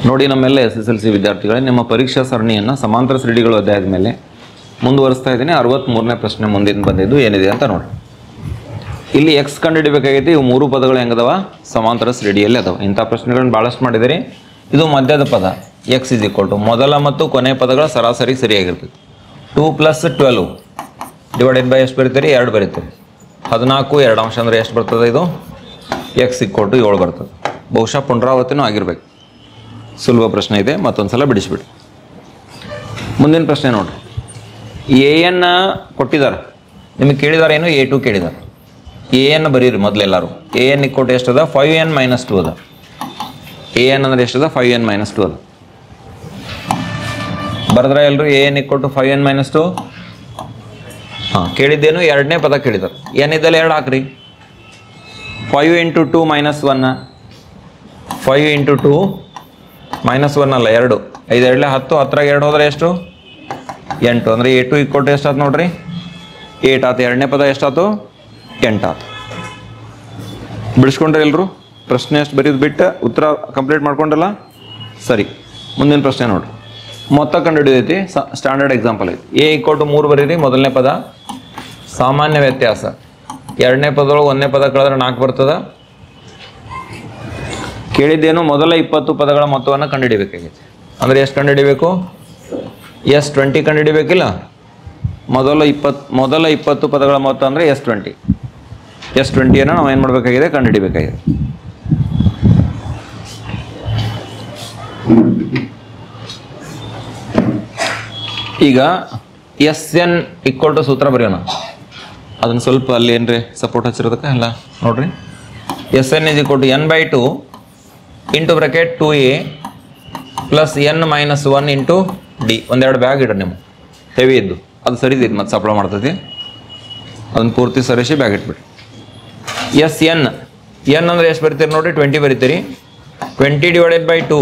ನೋಡಿ ನಮ್ಮೆಲ್ಲ SSLC ವಿದ್ಯಾರ್ಥಿಗಳೇ, ನಿಮ್ಮ ಪರೀಕ್ಷಾ ಸರಣಿಯನ್ನು ಸಮಾಂತರ ಶ್ರೇಣಿಗಳು ಅಧ್ಯಾಯದ ಮೇಲೆ ಮುಂದುವರಿಸ್ತಾ ಇದ್ದೀನಿ. 63ನೇ ಪ್ರಶ್ನೆ ಮುಂದಿನ ಬಂದಿದ್ದು ಏನಿದೆ ಅಂತ ನೋಡಿ. ಇಲ್ಲಿ ಎಕ್ಸ್ ಕಂಡುಹಿಡಿಬೇಕಾಗೈತಿ. ಇವು ಮೂರು ಪದಗಳು ಹೆಂಗದವ? ಸಮಾಂತರ ಶ್ರೇಣಿಯಲ್ಲಿ ಅದಾವ. ಇಂಥ ಪ್ರಶ್ನೆಗಳನ್ನು ಭಾಳಷ್ಟು ಮಾಡಿದಿರಿ. ಇದು ಮಧ್ಯದ ಪದ ಎಕ್ಸ್ ಇಸ್ ಈಕ್ವಲ್ ಟು ಮೊದಲ ಮತ್ತು ಕೊನೆಯ ಪದಗಳ ಸರಾಸರಿ ಸರಿಯಾಗಿರ್ತದೆ. 2 + 12 ಡಿವೈಡೆಡ್ ಬೈ ಎಷ್ಟು ಬರೀತೀರಿ? 2 ಬರೀತೀರಿ. 14 2 ಅಂಶ ಅಂದರೆ ಎಷ್ಟು ಬರ್ತದೆ? ಇದು ಎಕ್ಸ್ ಈಕ್ವಲ್ ಟು 7 ಬರ್ತದೆ. ಬಹುಶಃ ಪುನರಾವರ್ತಿನೂ ಆಗಿರ್ಬೇಕು. ಸುಲಭ ಪ್ರಶ್ನೆ ಇದೆ, ಮತ್ತೊಂದು ಸಲ ಬಿಡಿಸ್ಬಿಡಿ. ಮುಂದಿನ ಪ್ರಶ್ನೆ ನೋಡಿರಿ. ಎನ್ ಕೊಟ್ಟಿದ್ದಾರೆ, ನಿಮಗೆ ಕೇಳಿದಾರೆ ಏನು? A2 ಕೇಳಿದ್ದಾರೆ. ಎನ್ ಬರೀರಿ ಮೊದಲೆಲ್ಲರೂ. ಎನ್ ಈಕ್ವಲ್ ಟು ಎಷ್ಟದ? 5n - 2 ಅದ. ಎನ್ ಅಂದರೆ ಎಷ್ಟದ? 5n - 2 ಅದ. ಬರೆದ್ರೆ ಎಲ್ಲರೂ ಎನ್ ಈಕ್ವಲ್ ಟು 5n - 2. ಹಾಂ, ಕೇಳಿದ್ದೇನು? ಎರಡನೇ ಪದ ಕೇಳಿದ್ದಾರೆ. ಎನ್ ಇದ್ದಲ್ಲಿ 2 ಹಾಕ್ರಿ. 5 × 2 - 1. 5 × 2 - 1 ಅಲ್ಲ, 2. 5 2 10. 10 2 ಹೋದ್ರೆ ಎಷ್ಟು? 8. ಅಂದರೆ A2 ಈಕ್ವಲ್ ಟು ಎಷ್ಟಾಯ್ತು ನೋಡ್ರಿ? 8 ಆಯ್ತು. ಎರಡನೇ ಪದ ಎಷ್ಟಾಯ್ತು? 8 ಆಯ್ತು. ಬಿಡಿಸ್ಕೊಂಡ್ರೆ ಎಲ್ಲರೂ? ಪ್ರಶ್ನೆ ಎಷ್ಟು ಬರೀದು ಬಿಟ್ಟು ಉತ್ತರ ಕಂಪ್ಲೀಟ್ ಮಾಡ್ಕೊಂಡ್ರಲ್ಲ? ಸರಿ. ಮುಂದಿನ ಪ್ರಶ್ನೆ ನೋಡ್ರಿ. ಮೊತ್ತ ಕಂಡುಹಿಡಿದೈತಿ. ಸ್ಟ್ಯಾಂಡರ್ಡ್ ಎಕ್ಸಾಂಪಲ್ ಐತಿ. A ಈಕ್ವಲ್ ಟು 3 ಬರೀರಿ. ಮೊದಲನೇ ಪದ ಸಾಮಾನ್ಯ ವ್ಯತ್ಯಾಸ. ಎರಡನೇ ಪದದೊಳಗೆ ಒಂದನೇ ಪದ ಕಳೆದ್ರೆ 4 ಬರ್ತದ. ಕೇಳಿದ್ದೇನು? ಮೊದಲ 20 ಪದಗಳ ಮೊತ್ತವನ್ನು ಕಂಡುಹಿಡಿಬೇಕಾಗೈತಿ. ಅಂದರೆ ಎಷ್ಟು ಕಂಡುಹಿಡಿಬೇಕು? S20 ಕಂಡುಹಿಡಿಬೇಕಿಲ್ಲ? ಮೊದಲ 20 ಪದಗಳ ಮೊತ್ತ ಅಂದರೆ S20. S20ಯನ್ನು ನಾವು ಏನು ಮಾಡಬೇಕಾಗಿದೆ? ಕಂಡುಹಿಡಿಬೇಕಾಗಿದೆ. ಈಗ SN ಈಕ್ವಲ್ ಟು ಸೂತ್ರ ಬರೆಯೋಣ. ಅದನ್ನು ಸ್ವಲ್ಪ ಅಲ್ಲಿ ಏನ್ರಿ ಸಪೋರ್ಟ್ ಹಚ್ಚಿರೋದಕ್ಕೆ ಎಲ್ಲ ನೋಡ್ರಿ. SN = n/2 into bracket 2a plus n - 1 into D. ಒಂದೆರಡು ಬ್ಯಾಗ್ ಇಡ್ರಿ ನಿಮ್ಮ ಹೆವಿ ಇದ್ದು, ಅದು ಸರಿದಿದ್ದು ಮತ್ತೆ ಸಪ್ಲೈ ಮಾಡ್ತೈತಿ. ಅದನ್ನು ಪೂರ್ತಿ ಸರಿಸಿ ಬ್ಯಾಗ್ ಇಟ್ಬಿಡಿ. SN ಅಂದರೆ ಎಷ್ಟು ಬರಿತೀರಿ ನೋಡಿರಿ? 20 ಬರಿತೀರಿ. 20 / 2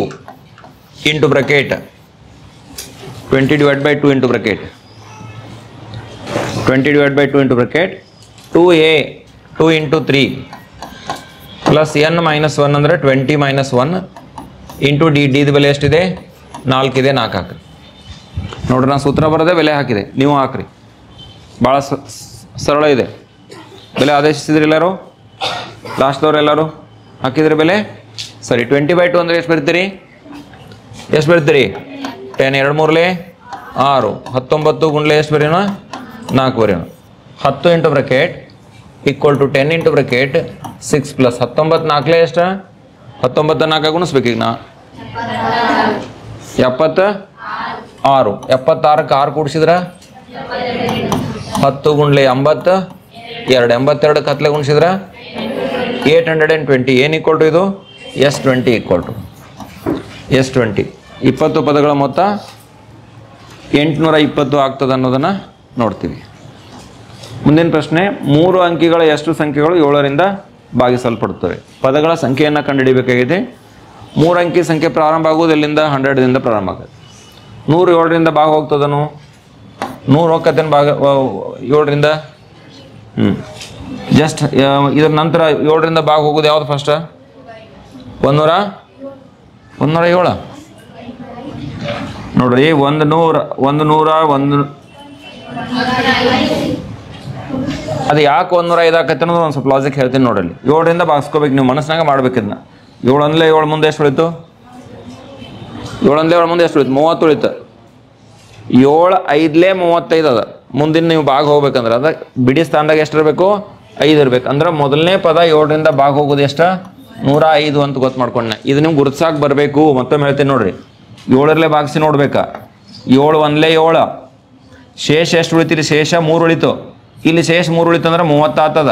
into bracket 20 / 2 into bracket 20 / 2 into bracket 2a 2 × 3 plus n - 1 ಅಂದರೆ 20 - 1 ಇಂಟು ಡಿ. ಡಿದ ಬೆಲೆ ಎಷ್ಟಿದೆ? 4 ಇದೆ. 4 ಹಾಕ್ರಿ ನೋಡ್ರಿ. ನಾನು ಸೂತ್ರ ಬರೋದೇ ಬೆಲೆ ಹಾಕಿದೆ, ನೀವು ಹಾಕ್ರಿ. ಭಾಳ ಸರಳ ಇದೆ. ಬೆಲೆ ಆದೇಶಿಸಿದ್ರಿ ಎಲ್ಲರೂ? ಲಾಸ್ಟ್ದವ್ರು ಎಲ್ಲರೂ ಹಾಕಿದ್ರಿ ಬೆಲೆ? ಸರಿ. 20/2 ಅಂದರೆ ಎಷ್ಟು ಬರೀತೀರಿ? ಎಷ್ಟು ಬರೀತೀರಿ? 10 2 3 6. 19 ಗುಂಡ್ಲೆ ಎಷ್ಟು ಬರೆಯೋಣ? 4 ಬರೆಯೋಣ. 10 into bracket equal to 10 into bracket 6 plus 19 4 ಎಷ್ಟು? 19 4 ಗುಣಿಸ್ಬೇಕು. ಈಗ ನಾ 76. 76ಕ್ಕೆ 6 ಕೂಡಿಸಿದ್ರೆ 10 ಗುಂಡ್ಲೆ 80. 2 82ಕ್ಕೆ 10 ಗುಣಿಸಿದ್ರೆ 820. ಏನು ಈಕ್ವಲ್ ಟು ಇದು? S20 equal to S20. 20 ಪದಗಳ ಮೊತ್ತ 820 ಆಗ್ತದೆ ಅನ್ನೋದನ್ನು ನೋಡ್ತೀವಿ. ಮುಂದಿನ ಪ್ರಶ್ನೆ. 3 ಅಂಕಿಗಳ ಎಷ್ಟು ಸಂಖ್ಯೆಗಳು 7ರಿಂದ ಭಾಗಿಸಲ್ಪಡುತ್ತವೆ? ಪದಗಳ ಸಂಖ್ಯೆಯನ್ನು ಕಂಡುಹಿಡಿಯಬೇಕಾಗಿದೆ. 3 ಅಂಕಿ ಸಂಖ್ಯೆ ಪ್ರಾರಂಭ ಆಗುವುದು ಎಲ್ಲಿಂದ? 100ದಿಂದ ಪ್ರಾರಂಭ ಆಗುತ್ತೆ. 100 7ರಿಂದ ಭಾಗ ಹೋಗ್ತದನು? 100 ಹೋಗ್ತೇನೆ ಭಾಗ 7ರಿಂದ. ಜಸ್ಟ್ ಇದರ ನಂತರ 7ರಿಂದ ಭಾಗ ಹೋಗೋದು ಯಾವುದು ಫಸ್ಟ್? 107 ನೋಡ್ರಿ. 100 ಅದು ಯಾಕೆ 105 ಆಕೈತೆ ಅನ್ನೋದು ಒಂದು ಸ್ವಲ್ಪ ಲಾಜಿಕ್ ಹೇಳ್ತೀನಿ ನೋಡ್ರಿ. 7ರಿಂದ ಭಾಗಿಸ್ಕೋಬೇಕು, ನೀವು ಮನಸ್ಸಿನಾಗ ಮಾಡ್ಬೇಕಿದ್ನ. 7 ಅಂದಲೇ 7 ಮುಂದೆ ಎಷ್ಟು ಉಳಿತು? 7 ಅಂದಲೇ 7 ಮುಂದೆ ಎಷ್ಟು ಉಳಿತು? 30 ಉಳಿತು. 7 5 35 ಅದ. ಮುಂದಿನ ನೀವು ಭಾಗ ಹೋಗ್ಬೇಕಂದ್ರೆ ಅದ ಬಿಡಿ ಸ್ಥಾನದಾಗ ಎಷ್ಟು ಇರಬೇಕು? 5 ಇರ್ಬೇಕು. ಅಂದ್ರೆ ಮೊದಲನೇ ಪದ 7ರಿಂದ ಭಾಗ ಹೋಗೋದು ಎಷ್ಟು? 105 ಅಂತ ಗೊತ್ತು ಮಾಡ್ಕೊಂಡೆ. ಇದು ನಿಮ್ಗೆ ಗುರುತಿಸಾಕ್ ಬರಬೇಕು. ಮತ್ತೊಮ್ಮೆ ಹೇಳ್ತೀನಿ ನೋಡ್ರಿ. 7ರಲ್ಲೇ ಭಾಗಿಸಿ ನೋಡ್ಬೇಕಾ? 7 1 7. ಶೇಷ ಎಷ್ಟು ಉಳಿತೀರಿ? ಶೇಷ 3 ಉಳಿತು. ಇಲ್ಲಿ ಶೇಷ 3 ಉಳಿತು ಅಂದ್ರೆ 30 ಆಗ್ತದ.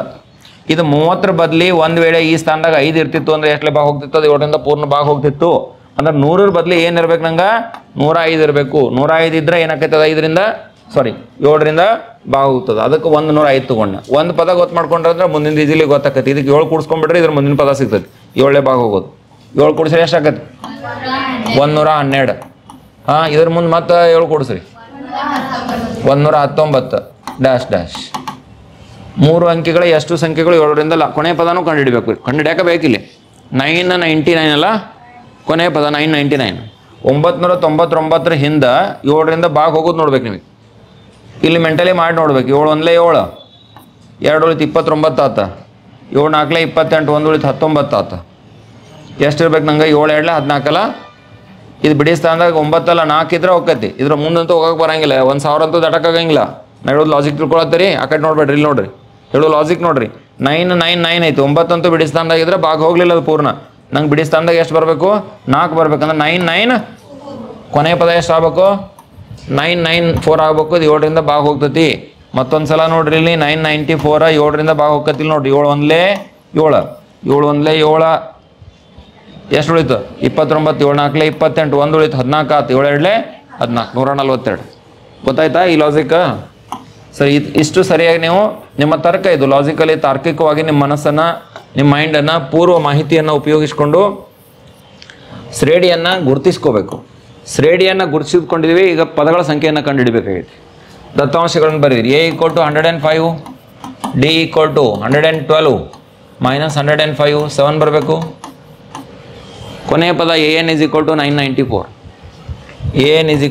ಇದು 30ರ ಬದಲಿ ಒಂದು ವೇಳೆ ಈ ಸ್ಥಾನದಾಗ 5 ಇರ್ತಿತ್ತು ಅಂದ್ರೆ ಎಷ್ಟಲೇ ಭಾಗ ಹೋಗ್ತಿತ್ತು? ಅದು 7ರಿಂದ ಪೂರ್ಣ ಭಾಗ ಹೋಗ್ತಿತ್ತು. ಅಂದ್ರೆ 100ರ ಬದಲಿ ಏನು ಇರ್ಬೇಕು? ನಂಗೆ 105 ಇರಬೇಕು. 105 ಇದ್ರೆ ಏನಾಕೈತದ? 7ರಿಂದ ಭಾಗ ಹೋಗ್ತದೆ. ಅದಕ್ಕೆ 105 ತೊಗೊಂಡೆ. ಒಂದು ಪದ ಗೊತ್ತು ಮಾಡ್ಕೊಂಡ್ರೆ ಮುಂದಿನ ಈಜಿಲಿ ಗೊತ್ತಾಕೈತಿ. ಇದಕ್ಕೆ 7 ಕೂಡಿಸ್ಕೊಂಡ್ಬಿಟ್ರೆ ಇದ್ರ ಮುಂದಿನ ಪದ ಸಿಗ್ತೈತಿ. 7 ಭಾಗ ಹೋಗೋದು. 7 ಕೂಡಿಸ್ರೆ ಎಷ್ಟು ಆಕೈತಿ? 112. ಹಾಂ, ಇದ್ರ ಮುಂದೆ ಮತ್ತೆ 7 ಕೂಡಿಸ್ರಿ 119 ಡ್ಯಾಶ್ ಡ್ಯಾಶ್. 3 ಅಂಕಿಗಳ ಎಷ್ಟು ಸಂಖ್ಯೆಗಳು 7ರಿಂದ ಕೊನೆಯ ಪದನೂ ಕಂಡುಹಿಡಬೇಕು. ಕಂಡುಹಿಡಿಯಾಕ ಬೇಕಿಲ್ಲಿ 9 99 ಅಲ್ಲ ಕೊನೆಯ ಪದ 999. 999 ಹಿಂದೆ 7ರಿಂದ ಭಾಗ ಹೋಗೋದು ನೋಡ್ಬೇಕು ನಿಮಗೆ. ಇಲ್ಲಿ ಮೆಂಟಲಿ ಮಾಡಿ ನೋಡ್ಬೇಕು. 7 1 7, 2 ಉಳಿತು 29 ಆತ, 7 4 28, 1 ಉಳಿತು 19 ಆತ. ಎಷ್ಟಿರ್ಬೇಕು ನಂಗೆ? 7 2 14 ಇದು ಬಿಡಿ ಸ್ಥಾನದಾಗ 9 ಅಲ್ಲ 4 ಇದ್ರೆ ಹೋಗತಿ. ಇದ್ರ ಮುಂದಂತೂ ಹೋಗಕ್ಕೆ ಬರಂಗಿಲ್ಲ. 1000 ಅಂತೂ ದಟಕ್ಕಾಗಂಗಿಲ್ಲ. ನಾ ಹೇಳೋದು ಲಾಜಿಕ್ ತಿಳ್ಕೊಳತ್ತೀರಿ. ಆ ಕಡೆ ನೋಡ್ಬೇಡ್ರಿ, ಇಲ್ಲಿ ನೋಡ್ರಿ, ಹೇಳೋ ಲಾಜಿಕ್ ನೋಡ್ರಿ. 9 9 9 ಐತಿ. 9 ಅಂತೂ ಬಿಡಿ ಸ್ಥಾನದಾಗಿದ್ರೆ ಭಾಗ ಹೋಗ್ಲಿಲ್ಲ ಅದು ಪೂರ್ಣ. ನಂಗೆ ಬಿಡಿ ಸ್ಥಾನದಾಗ ಎಷ್ಟು ಬರಬೇಕು? 4 ಬರ್ಬೇಕಂದ್ರೆ 9 9 ಕೊನೆಯ ಪದ ಎಷ್ಟು ಆಗ್ಬೇಕು? 994 ಆಗ್ಬೇಕು. ಇದು 7ರಿಂದ ಭಾಗ ಹೋಗ್ತತಿ. ಮತ್ತೊಂದು ಸಲ ನೋಡ್ರಿ ಇಲ್ಲಿ 994 7ರಿಂದ ಭಾಗ ಹೋಗ್ತಿಲ್ಲ ನೋಡ್ರಿ. 7 1 7, 7 1 7 ಎಷ್ಟು ಉಳಿತು? 29, 7 4 28, 1 ಉಳಿತು 14 ಆತು, 7 2 14, 142. ಗೊತ್ತಾಯ್ತಾ ಈ ಲಾಜಿಕ್? ಸರಿ, ಇಷ್ಟು ಸರಿಯಾಗಿ ನೀವು ನಿಮ್ಮ ತರ್ಕ, ಇದು ಲಾಜಿಕಲಿ ತಾರ್ಕಿಕವಾಗಿ ನಿಮ್ಮ ಮನಸ್ಸನ್ನು, ನಿಮ್ಮ ಮೈಂಡನ್ನು, ಪೂರ್ವ ಮಾಹಿತಿಯನ್ನು ಉಪಯೋಗಿಸ್ಕೊಂಡು ಶ್ರೇಣಿಯನ್ನು ಗುರುತಿಸ್ಕೋಬೇಕು. ಶ್ರೇಣಿಯನ್ನು ಗುರುತಿಸ್ಕೊಂಡಿದ್ದೀವಿ. ಈಗ ಪದಗಳ ಸಂಖ್ಯೆಯನ್ನು ಕಂಡುಹಿಡಬೇಕಾಗೈತಿ. ದತ್ತಾಂಶಗಳನ್ನು ಬರೀರಿ. A = 105, D = 112 - 105 7 ಬರಬೇಕು. ಕೊನೆಯ ಪದ AN = 994. AN =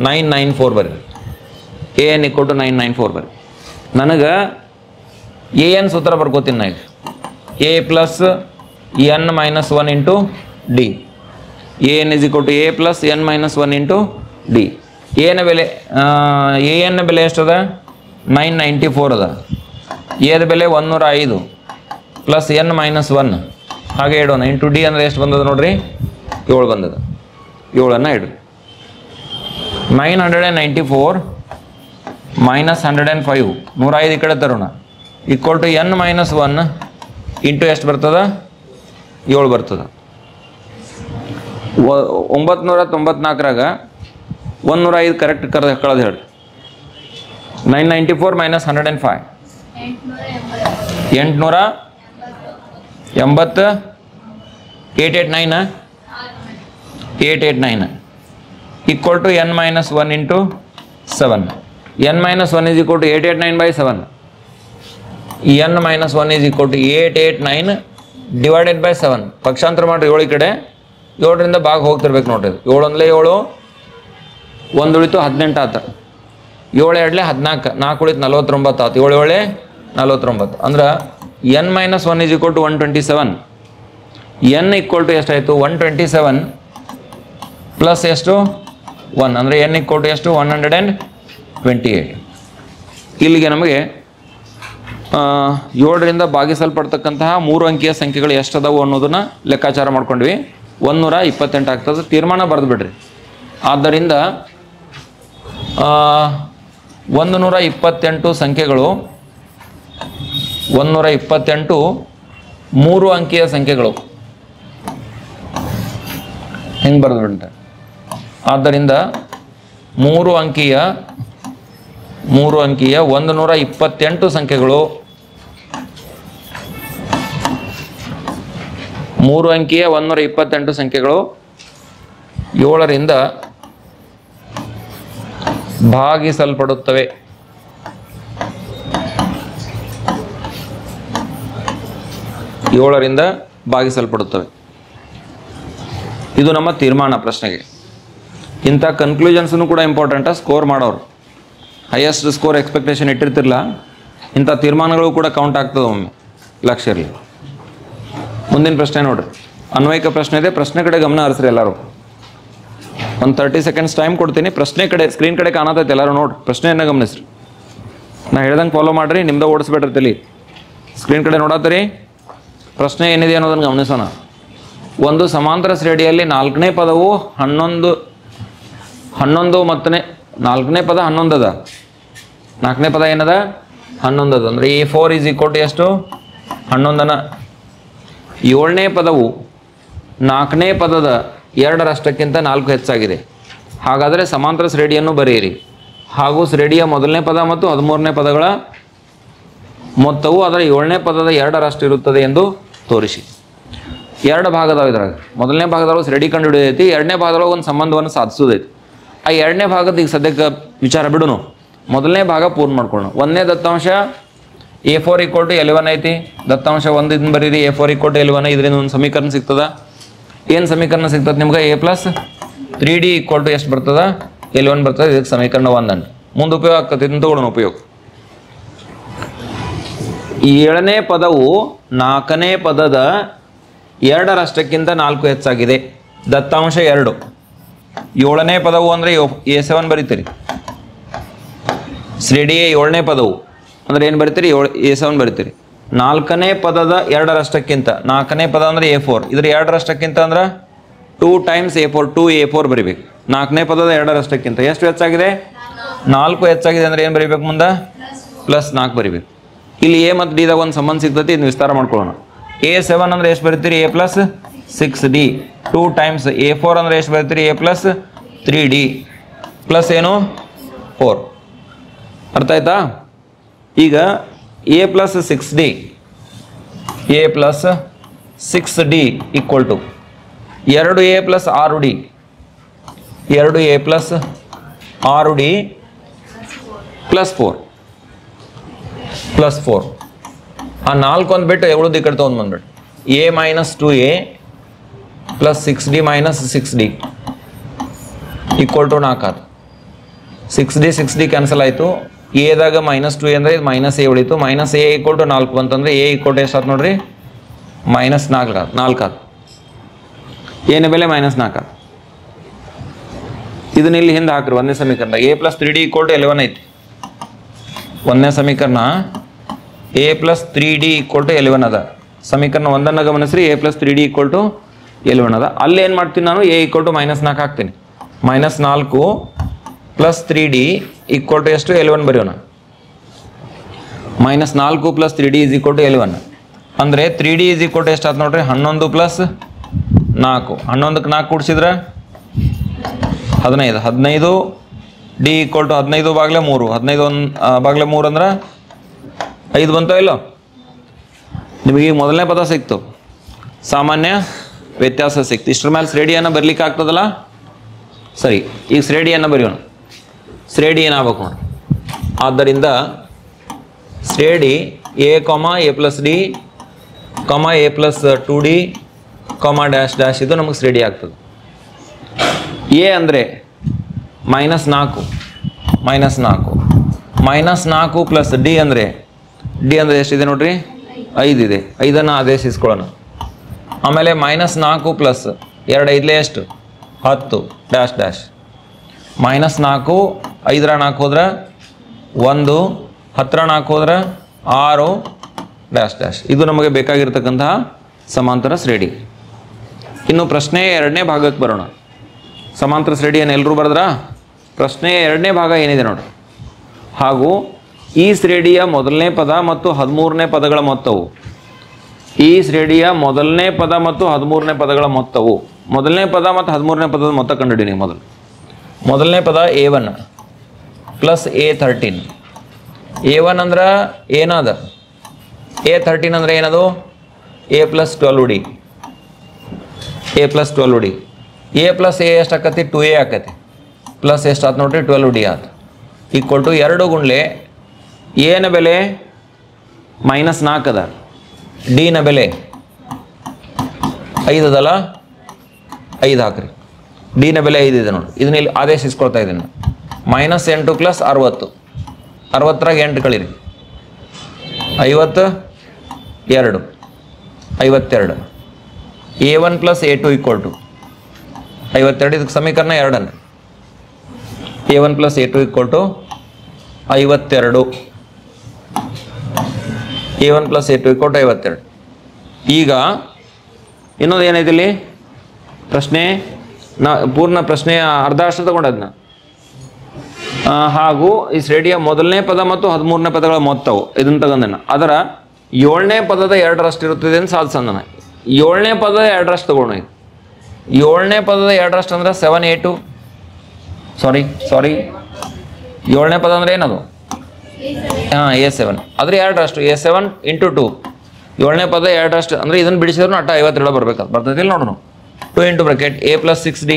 994 ಬರ್ರಿ. AN = 994 ಬರ್ರಿ. ನನಗೆ AN ಸೂತ್ರ ಬರ್ಕೋತೀನಿ ನಾ. ಈಗ A + n - 1 × D. AN = A + n - 1 × D. AN ಬೆಲೆ ಎಷ್ಟದ? 994 ಅದ. ಎದ ಬೆಲೆ 105 + n - 1 ಹಾಗೆ ಇಡೋಣ. ಇಂಟು D ಅಂದರೆ ಎಷ್ಟು ಬಂದದ ನೋಡ್ರಿ? 7 ಬಂದದ. 7ಅನ್ನು ಇಡ್ರಿ. 994 - 105 105 ಈ ಕಡೆ ತರೋಣ. = n - 1 ಇಂಟು ಎಷ್ಟು ಬರ್ತದ? 7 ಬರ್ತದ. 994ರಾಗ 105 ಕರೆಕ್ಟ್ ಕಳೆದು ಹೇಳಿ. 994 - 105 880. 889 889 = n - 1 × 7. n - 1 = 889/7. n - 1 = 889 / 7. ಪಕ್ಷಾಂತರ ಮಾಡಿರಿ. 7 ಈ ಕಡೆ 7ರಿಂದ ಭಾಗ ಹೋಗ್ತಿರ್ಬೇಕು ನೋಡ್ರಿ. 7 1 7, 1 ಉಳಿತು 18 ಆತ. 7 2 14, 4 ಉಳಿತು 49 ಆತು. 7 7 49 ಅಂದ್ರೆ n - 1 = 127. n = ಎಷ್ಟಾಯಿತು? 127 ಪ್ಲಸ್ ಎಷ್ಟು? 1 ಅಂದರೆ n = ಎಷ್ಟು? 128. ಇಲ್ಲಿಗೆ ನಮಗೆ 7ರಿಂದ ಭಾಗಿಸಲ್ಪಡ್ತಕ್ಕಂತಹ 3 ಅಂಕಿಯ ಸಂಖ್ಯೆಗಳು ಎಷ್ಟದಾವು ಅನ್ನೋದನ್ನು ಲೆಕ್ಕಾಚಾರ ಮಾಡ್ಕೊಂಡ್ವಿ. 128 ಆಗ್ತದೆ. ತೀರ್ಮಾನ ಬರೆದು ಬಿಡ್ರಿ. ಆದ್ದರಿಂದ 128 ಸಂಖ್ಯೆಗಳು, 128 3 ಅಂಕಿಯ ಸಂಖ್ಯೆಗಳು. ಹೆಂಗೆ ಬರೆದು ಬಿಡ್ರಿ? ಆದ್ದರಿಂದ 3 ಅಂಕಿಯ 128 ಸಂಖ್ಯೆಗಳು, 3 ಅಂಕಿಯ 128 ಸಂಖ್ಯೆಗಳು 7ರಿಂದ ಭಾಗಿಸಲ್ಪಡುತ್ತವೆ. ಇದು ನಮ್ಮ ತೀರ್ಮಾನ ಪ್ರಶ್ನೆಗೆ. ಇಂಥ ಕನ್ಕ್ಲೂಷನ್ಸನ್ನು ಕೂಡ ಇಂಪಾರ್ಟೆಂಟ. ಸ್ಕೋರ್ ಮಾಡೋರು ಹೈಯೆಸ್ಟ್ ಸ್ಕೋರ್ ಎಕ್ಸ್ಪೆಕ್ಟೇಷನ್ ಇಟ್ಟಿರ್ತಿರಲ್ಲ, ಇಂಥ ತೀರ್ಮಾನಗಳು ಕೂಡ ಕೌಂಟ್ ಆಗ್ತದೆ. ಒಮ್ಮೆ ಲಕ್ಷ್ಯ ಇರಲಿ. ಮುಂದಿನ ಪ್ರಶ್ನೆ ನೋಡ್ರಿ. ಅನ್ವಯಿಕ ಪ್ರಶ್ನೆ ಇದೆ. ಪ್ರಶ್ನೆ ಕಡೆ ಗಮನ ಹರಿಸ್ರಿ ಎಲ್ಲರೂ. ಒಂದು 30 ಸೆಕೆಂಡ್ಸ್ ಟೈಮ್ ಕೊಡ್ತೀನಿ. ಪ್ರಶ್ನೆ ಕಡೆ, ಸ್ಕ್ರೀನ್ ಕಡೆ ಕಾಣತೈತೆ, ಎಲ್ಲರೂ ನೋಡ್ರಿ. ಪ್ರಶ್ನೆಯನ್ನು ಗಮನಿಸ್ರಿ. ನಾ ಹೇಳ್ದಂಗೆ ಫಾಲೋ ಮಾಡಿರಿ. ನಿಮ್ದು ಓಡಿಸ್ಬೇಡ್ರಿ ತಲೆ. ಸ್ಕ್ರೀನ್ ಕಡೆ ನೋಡತ್ತೀರಿ. ಪ್ರಶ್ನೆ ಏನಿದೆ ಅನ್ನೋದನ್ನು ಗಮನಿಸೋಣ. ಒಂದು ಸಮಾಂತರ ಶ್ರೇಣಿಯಲ್ಲಿ 4ನೇ ಪದವು 11 ಮತ್ತು 4ನೇ ಪದ 11 ಅದ. 4ನೇ ಪದ ಏನದ? 11 ಅದ. ಅಂದರೆ A4 = ಎಷ್ಟು? 11. 7ನೇ ಪದವು 4ನೇ ಪದದ 2ರಷ್ಟಕ್ಕಿಂತ 4 ಹೆಚ್ಚಾಗಿದೆ. ಹಾಗಾದರೆ ಸಮಾಂತರ ಶ್ರೇಣಿಯನ್ನು ಬರೆಯಿರಿ. ಹಾಗೂ ಶ್ರೇಣಿಯ ಮೊದಲನೇ ಪದ ಮತ್ತು 13ನೇ ಪದಗಳ ಮೊತ್ತವು ಅದರ 7ನೇ ಪದದ 2ರಷ್ಟು ಇರುತ್ತದೆ ಎಂದು ತೋರಿಸಿ. 2 ಭಾಗದವು ಇದ್ರಾಗ. ಮೊದಲನೇ ಭಾಗದೊಳಗೆ ಶ್ರೇಣಿ ಕಂಡು ಹಿಡಿದೈತಿ. 2ನೇ ಭಾಗದೊಳಗೆ ಒಂದು ಸಂಬಂಧವನ್ನು ಸಾಧಿಸೋದೈತಿ. ಆ 2ನೇ ಭಾಗದ ಈಗ ಸದ್ಯಕ್ಕೆ ವಿಚಾರ ಬಿಡುನು. ಮೊದಲನೇ ಭಾಗ ಪೂರ್ಣ ಮಾಡ್ಕೊಳ್ಳೋಣ. 1ನೇ ದತ್ತಾಂಶ A4 = 11 ಐತಿ. ದತ್ತಾಂಶ 1 ಬರೀರಿ. A4 = 11. ಇದರಿಂದ ಒಂದು ಸಮೀಕರಣ ಸಿಗ್ತದ. ಏನು ಸಮೀಕರಣ ಸಿಗ್ತದೆ ನಿಮ್ಗೆ? a plus 3d equal to ಎಷ್ಟು ಬರ್ತದ? L1 ಬರ್ತದೆ. ಇದಕ್ಕೆ ಸಮೀಕರಣ 1 ಅನ್ನು ಮುಂದೆ ಉಪಯೋಗ ಆಗ್ತದೆ. ಇದನ್ನು ತಗೊಳ್ಳೋಣ ಉಪಯೋಗ. ಈ 7ನೇ ಪದವು 4ನೇ ಪದದ 2 4 ಹೆಚ್ಚಾಗಿದೆ. ದತ್ತಾಂಶ 2. 7ನೇ ಪದವು ಅಂದರೆ A7 ಬರೀತೀರಿ. ಶ್ರೇಣಿಯ 7ನೇ ಪದವು ಅಂದರೆ ಏನು ಬರೀತೀರಿ? A7 ಬರೀತೀರಿ. 4ನೇ ಪದದ 2 4ನೇ ಪದ ಅಂದರೆ A4. ಇದ್ರ 2 ಅಂದ್ರೆ 2 ಟೈಮ್ಸ್ A4 2A4 ಬರೀಬೇಕು. 4ನೇ ಪದದ 2 ಎಷ್ಟು ಹೆಚ್ಚಾಗಿದೆ? 4 ಹೆಚ್ಚಾಗಿದೆ ಅಂದರೆ ಏನು ಬರೀಬೇಕು ಮುಂದೆ? +4 ಬರೀಬೇಕು. ಇಲ್ಲಿ ಎ ಮತ್ತು ಡಿದಾಗ ಒಂದು ಸಂಬಂಧ ಸಿಗ್ತೈತಿ. ಇದನ್ನು ವಿಸ್ತಾರ ಮಾಡ್ಕೊಳ್ಳೋಣ. A7 ಅಂದರೆ ಎಷ್ಟು ಬರೀತೀರಿ? A + 6d 2 ಟೈಮ್ಸ್ A4 ಅಂದರೆ ಎಷ್ಟು ಬರೀತೀರಿ? A + 3d ಪ್ಲಸ್ ಏನು 4. ಅರ್ಥ ಆಯ್ತಾ? ಈಗ A + 6d equal to 2A + 6d 2A + 6d +4 ಆ 4 ಒಂದು ಬಿಟ್ಟು ಎವಳದು ಈ ಕಡೆ ತೊಗೊಂಡು ಬಂದ್ಬಿಟ್ಟು A - 2A + 6d - 6d equal to 4 ಆಯ್ತು. 6d ಕ್ಯಾನ್ಸಲ್ ಆಯಿತು. ಎದಾಗ -2 ಅಂದರೆ ಇದು -a ಉಳಿತು. -a ಈಕ್ವಲ್ ಟು 4 ಬಂತಂದರೆ a ಈಕ್ವಲ್ ಟು ಎಷ್ಟು ಆಯ್ತು ನೋಡ್ರಿ? -4 ಆಯ್ತು. ಏನ ಬೆಲೆ -4 ಆಯ್ತು. ಇದನ್ನ ಇಲ್ಲಿ ಹಿಂದೆ ಹಾಕ್ರಿ. 1ನೇ ಸಮೀಕರಣ a + 3d equal to L1 ಐತಿ. 1ನೇ ಸಮೀಕರಣ a + 3d equal to L1 ಅದ. ಸಮೀಕರಣ 1 ಗಮನಿಸ್ರಿ. a + 3d equal to L1 ಅದ. ಅಲ್ಲಿ ಏನು ಮಾಡ್ತೀನಿ ನಾನು? a ಈಕ್ವಲ್ ಟು -4 ಹಾಕ್ತೀನಿ. -4 + 3d ಈಕ್ವಲ್ ಟು ಎಷ್ಟು? L1 ಬರೆಯೋಣ. -4 + 3d ಈಕ್ವಲ್ ಟು L1 ಅಂದರೆ 3d ಈಕ್ವಲ್ ಟು ಎಷ್ಟು ಆಯ್ತು ನೋಡ್ರಿ? 11 + 4 11ಕ್ಕೆ 4 ಕೂಡಿಸಿದ್ರೆ 15 15 d ಈಕ್ವಲ್ ಟು 15 / 3 15 / 3 ಅಂದ್ರೆ 5 ಬಂತೋ ಇಲ್ಲೋ? ನಿಮಗೆ ಈಗ ಮೊದಲನೇ ಪದ ಸಿಕ್ತು, ಸಾಮಾನ್ಯ ವ್ಯತ್ಯಾಸ ಸಿಕ್ತು. ಇಷ್ಟರ ಮೇಲೆ ಶ್ರೇಣಿಯನ್ನು ಬರಲಿಕ್ಕೆ ಆಗ್ತದಲ್ಲ? ಸರಿ, ಈಗ ಶ್ರೇಣಿಯನ್ನು ಬರೆಯೋಣ. ಶ್ರೇಣಿ ಏನಾಗಬೇಕು ನೋಡಿ. ಆದ್ದರಿಂದ ಶ್ರೇಣಿ a, a + d, a + 2d, dash ಇದು ನಮಗೆ ಶ್ರೇಣಿ ಆಗ್ತದೆ. a ಅಂದರೆ -4 + d ಅಂದರೆ ಎಷ್ಟಿದೆ ನೋಡ್ರಿ? 5 ಇದೆ. 5ಅನ್ನು ಆದೇಶಿಸ್ಕೊಳ್ಳೋಣ. ಆಮೇಲೆ -4 + 2 5 ಎಷ್ಟು? 10 ಡ್ಯಾಶ್ -4 5 4 ಹೋದ್ರೆ 1 10 4 ಹೋದ್ರೆ 6 ಡ್ಯಾಶ್ ಇದು ನಮಗೆ ಬೇಕಾಗಿರ್ತಕ್ಕಂತಹ ಸಮಾಂತರ ಶ್ರೇಣಿ. ಇನ್ನು ಪ್ರಶ್ನೆ 2ನೇ ಭಾಗಕ್ಕೆ ಬರೋಣ. ಸಮಾಂತರ ಶ್ರೇಣಿಯನ್ನು ಎಲ್ಲರೂ ಬರೆದ್ರಾ? ಪ್ರಶ್ನೆಯ 2ನೇ ಭಾಗ ಏನಿದೆ ನೋಡಿ. ಹಾಗೂ ಈ ಶ್ರೇಣಿಯ ಮೊದಲನೇ ಪದ ಮತ್ತು 13ನೇ ಪದಗಳ ಮೊತ್ತವು. ಈ ಶ್ರೇಣಿಯ ಮೊದಲನೇ ಪದ ಮತ್ತು 13ನೇ ಪದಗಳ ಮೊತ್ತವು. ಮೊದಲನೇ ಪದ ಮತ್ತು 13ನೇ ಪದದ ಮೊತ್ತ ಕಂಡುಹಿಡಿಯಿರಿ. ಮೊದಲನೇ ಪದ A1 + A13. A1 ಅಂದ್ರೆ ಏನದ? A13 ಅಂದ್ರೆ ಏನದು? A + 12d. A + 12d. A + A ಎಷ್ಟು ಆಕತಿ? 2A ಆಕತಿ. ಪ್ಲಸ್ ಎಷ್ಟು ಆಯ್ತು ನೋಡ್ರಿ? 12d ಆಯ್ತು. ಈಕ್ವಲ್ ಟು 2 ಗುಂಡ್ಲೆ A ನ ಬೆಲೆ -4 ಅದ. D ನ ಬೆಲೆ 5 ಅದಲ್ಲ? 5 ಹಾಕ್ರಿ. D ನ ಬೆಲೆ 5 ಇದೆ ನೋಡಿ. ಇದನ್ನ ಇಲ್ಲಿ ಆದೇಶಿಸ್ಕೊಳ್ತಾ ಇದ್ದೀನಿ. -8 + 60 60ರಾಗ 8 ಕಳೀರಿ. 52 52. A1 + A2 equal to 52. ಇದಕ್ಕೆ ಸಮೀಕರಣ 2 A1 + A2 equal to 52. A1 + A2 equal to 52. ಈಗ ಇನ್ನೊಂದು ಏನೈತಿ ಇಲ್ಲಿ ಪ್ರಶ್ನೆ? ಪೂರ್ಣ ಪ್ರಶ್ನೆಯ ಅರ್ಧ ಅಷ್ಟು ತಗೊಂಡದ್ನ. ಹಾಗೂ ಈ ಶ್ರೇಣಿಯ ಮೊದಲನೇ ಪದ ಮತ್ತು 13ನೇ ಪದಗಳ ಮೊತ್ತವು ಇದನ್ನು ತಗೊಂಡನ. ಅದರ 7ನೇ ಪದದ 2ರಷ್ಟು ಇರುತ್ತದೆ ಅಂತ ಸಾಧಿಸೋಣ. 7ನೇ ಪದದ 2ರಷ್ಟು ತಗೊಂಡು 7ನೇ ಪದದ 2ರಷ್ಟು ಅಂದ್ರೆ 7A2. ಸಾರಿ 7ನೇ ಪದ ಅಂದ್ರೆ ಏನದು? A7. ಅದ್ರ 2ರಷ್ಟು A7 × 2. 7ನೇ ಪದ 2ರಷ್ಟು ಅಂದ್ರೆ ಇದನ್ನು ಬಿಡಿಸಿದ್ರು ಅಟ್ಟ 52 ಬರ್ಬೇಕು. ಬರ್ತೈತಿ ಇಲ್ಲಿ ನೋಡೋಣ. 2 × bracket A + 6d.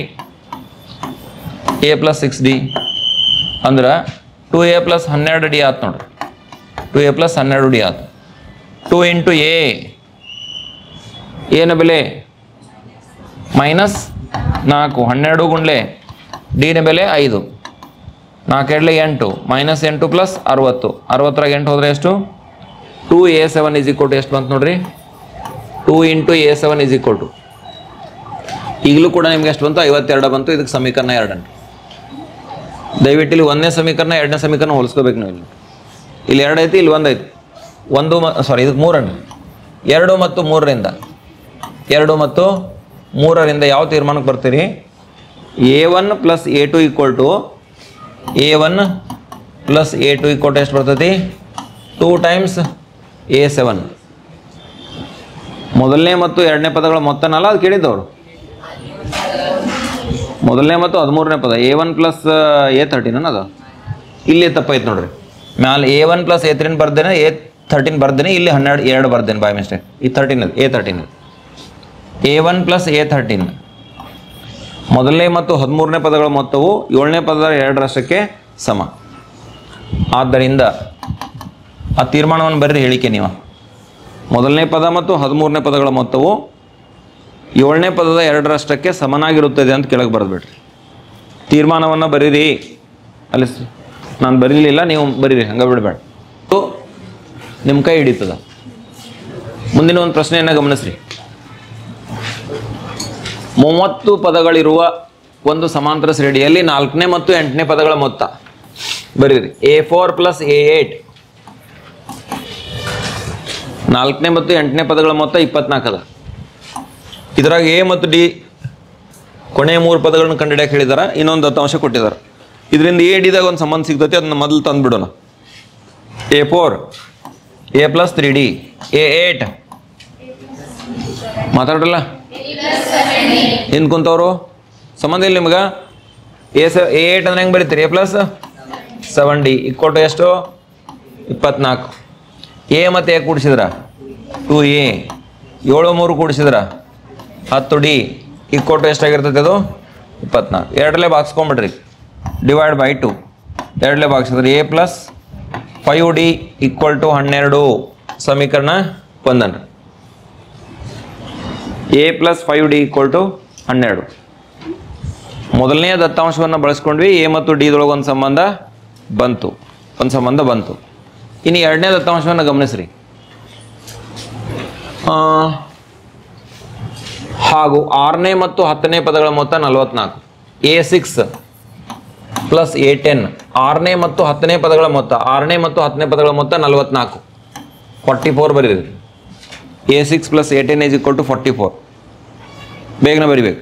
A + 6d ಅಂದ್ರೆ 2A + 12d ಆಯ್ತು ನೋಡ್ರಿ. 2A + 12d ಆಯ್ತು. 2 × A. A ನ ಬೆಲೆ ಮೈನಸ್ 4 12 ಗುಂಡ್ಲೆ ಡಿನ ಬೆಲೆ 5 4 2 8 ಮೈನಸ್ 8 ಪ್ಲಸ್ 60 60ರಾಗ 8 ಹೋದರೆ ಎಷ್ಟು 2a7 ಇಸ್ ಈಕ್ವಲ್ ಟು ಎಷ್ಟು ಬಂತು ನೋಡ್ರಿ 2 into a7 is equal to ಈಗಲೂ ಕೂಡ ನಿಮ್ಗೆ ಎಷ್ಟು ಬಂತು 52 ಬಂತು. ಇದಕ್ಕೆ ಸಮೀಕರಣ 2 ಅಂತ ದಯವಿಟ್ಟು ಇಲ್ಲಿ 1ನೇ ಸಮೀಕರಣ 2ನೇ ಸಮೀಕರಣ ಹೋಲಿಸ್ಕೋಬೇಕು ನೀವು. ಇಲ್ಲಿ 2 ಐತಿ, ಇಲ್ಲಿ 1 ಐತಿ. ಇದಕ್ಕೆ 3 ಅನ್ನು 2 ಮತ್ತು 3ರಿಂದ 2 ಮತ್ತು 3ರಿಂದ ಯಾವ ತೀರ್ಮಾನಕ್ಕೆ ಬರ್ತೀರಿ a1 plus a2 equal to a1 plus a2 equal to ಎಷ್ಟು ಬರ್ತೈತಿ 2 ಟೈಮ್ಸ್ a7. ಮೊದಲನೇ ಮತ್ತು ಎರಡನೇ ಪದಗಳ ಮೊತ್ತನಲ್ಲ ಅದು ಕೇಳಿದ್ದವರು. ಮೊದಲನೇ ಮತ್ತು 13ನೇ ಪದ a1 ಪ್ಲಸ್ a13 ಅದು ಇಲ್ಲಿ ತಪ್ಪೈತೆ ನೋಡ್ರಿ. ಮ್ಯಾಲೆ a1 ಪ್ಲಸ್ a3 ಬರ್ದೇನೆ a13 ಬರ್ದೇನೆ, ಇಲ್ಲಿ 2 ಬರ್ದೇನೆ ಬೈ ಮಿಸ್ಟೇಕ್. ಈ 13 a13 a1 ಪ್ಲಸ್ a13 ಮೊದಲನೇ ಮತ್ತು 13ನೇ ಪದಗಳ ಮೊತ್ತವು 7ನೇ ಪದದ 2ರಷ್ಟಕ್ಕೆ ಸಮ. ಆದ್ದರಿಂದ ಆ ತೀರ್ಮಾನವನ್ನು ಬರ್ರಿ ಹೇಳಿಕೆ ನೀವು. ಮೊದಲನೇ ಪದ ಮತ್ತು 13ನೇ ಪದಗಳ ಮೊತ್ತವು 7ನೇ ಪದದ 2ರಷ್ಟಕ್ಕೆ ಸಮನಾಗಿರುತ್ತದೆ ಅಂತ ಕೆಳಗೆ ಬರೆದ್ಬಿಡ್ರಿ. ತೀರ್ಮಾನವನ್ನು ಬರೀರಿ. ಅಲ್ಲಿ ನಾನು ಬರೀಲಿಲ್ಲ, ನೀವು ಬರೀರಿ, ಹಂಗೆ ಬಿಡಬೇಡ, ನಿಮ್ಮ ಕೈ ಹಿಡಿತದ. ಮುಂದಿನ ಒಂದು ಪ್ರಶ್ನೆಯನ್ನು ಗಮನಿಸ್ರಿ. 30 ಪದಗಳಿರುವ ಒಂದು ಸಮಾಂತರ ಶ್ರೇಣಿಯಲ್ಲಿ 4ನೇ ಮತ್ತು 8ನೇ ಪದಗಳ ಮೊತ್ತ ಬರೀರಿ. a4 ಪ್ಲಸ್ a8 4ನೇ ಮತ್ತು 8ನೇ ಪದಗಳ ಮೊತ್ತ 24 ಅದ. ಇದರಾಗ ಎ ಮತ್ತು ಡಿ ಕೊನೆಯ 3 ಪದಗಳನ್ನು ಕಂಡುಹಿಡಿಯಕ್ಕೆ ಹೇಳಿದಾರೆ. ಇನ್ನೊಂದು ದತ್ತಾಂಶ ಕೊಟ್ಟಿದ್ದಾರೆ. ಇದರಿಂದ ಎ ಡಿದಾಗ ಒಂದು ಸಂಬಂಧ ಸಿಗ್ತೈತಿ, ಅದನ್ನ ಮೊದಲು ತಂದುಬಿಡೋಣ. a4 a plus 3d a8 ಮಾತಾಡ್ರಲ್ಲ ಹಿಂದೆ ಕುಂತವರು ಸಂಬಂಧ ಇಲ್ಲ ನಿಮ್ಗೆ. a8 ಅಂದ್ರೆ ಹೆಂಗೆ ಬರೀತೀರಿ a plus 7d equal to ಎಷ್ಟು 24. ಎ ಮತ್ತು ಎ ಕೂಡಿಸಿದ್ರ 2a 7 3 ಕೂಡಿಸಿದ್ರ 10d ಈಕ್ವಲ್ ಟು ಎಷ್ಟಾಗಿರ್ತೈತೆ ಅದು 24. ಎರಡರಲ್ಲೇ ಬಾಗಿಸ್ಕೊಂಬಿಡ್ರಿ, ಡಿವೈಡ್ ಬೈ 2 ಎರಡರಲ್ಲೇ ಬಾಗಿಸಿದ್ರೆ a plus 5d equal to 12 ಸಮೀಕರಣ 1. a plus 5d equal to 12. ಮೊದಲನೆಯ ದತ್ತಾಂಶವನ್ನು ಬಳಸ್ಕೊಂಡ್ವಿ, ಎ ಮತ್ತು ಡಿ ದೊಳಗೆ ಒಂದು ಸಂಬಂಧ ಬಂತು. ಇನ್ನು ಎರಡನೇ ದತ್ತಾಂಶವನ್ನು ಗಮನಿಸ್ರಿ. ಹಾಗೂ 6ನೇ ಮತ್ತು 10ನೇ ಪದಗಳ ಮೊತ್ತ 44. a6 ಪ್ಲಸ್ a10 6ನೇ ಮತ್ತು 10ನೇ ಪದಗಳ ಮೊತ್ತ 44 44 ಬರೀರಿ. a6 plus a10 is equal to 44. ಬೇಗನೆ ಬರಿಬೇಕು.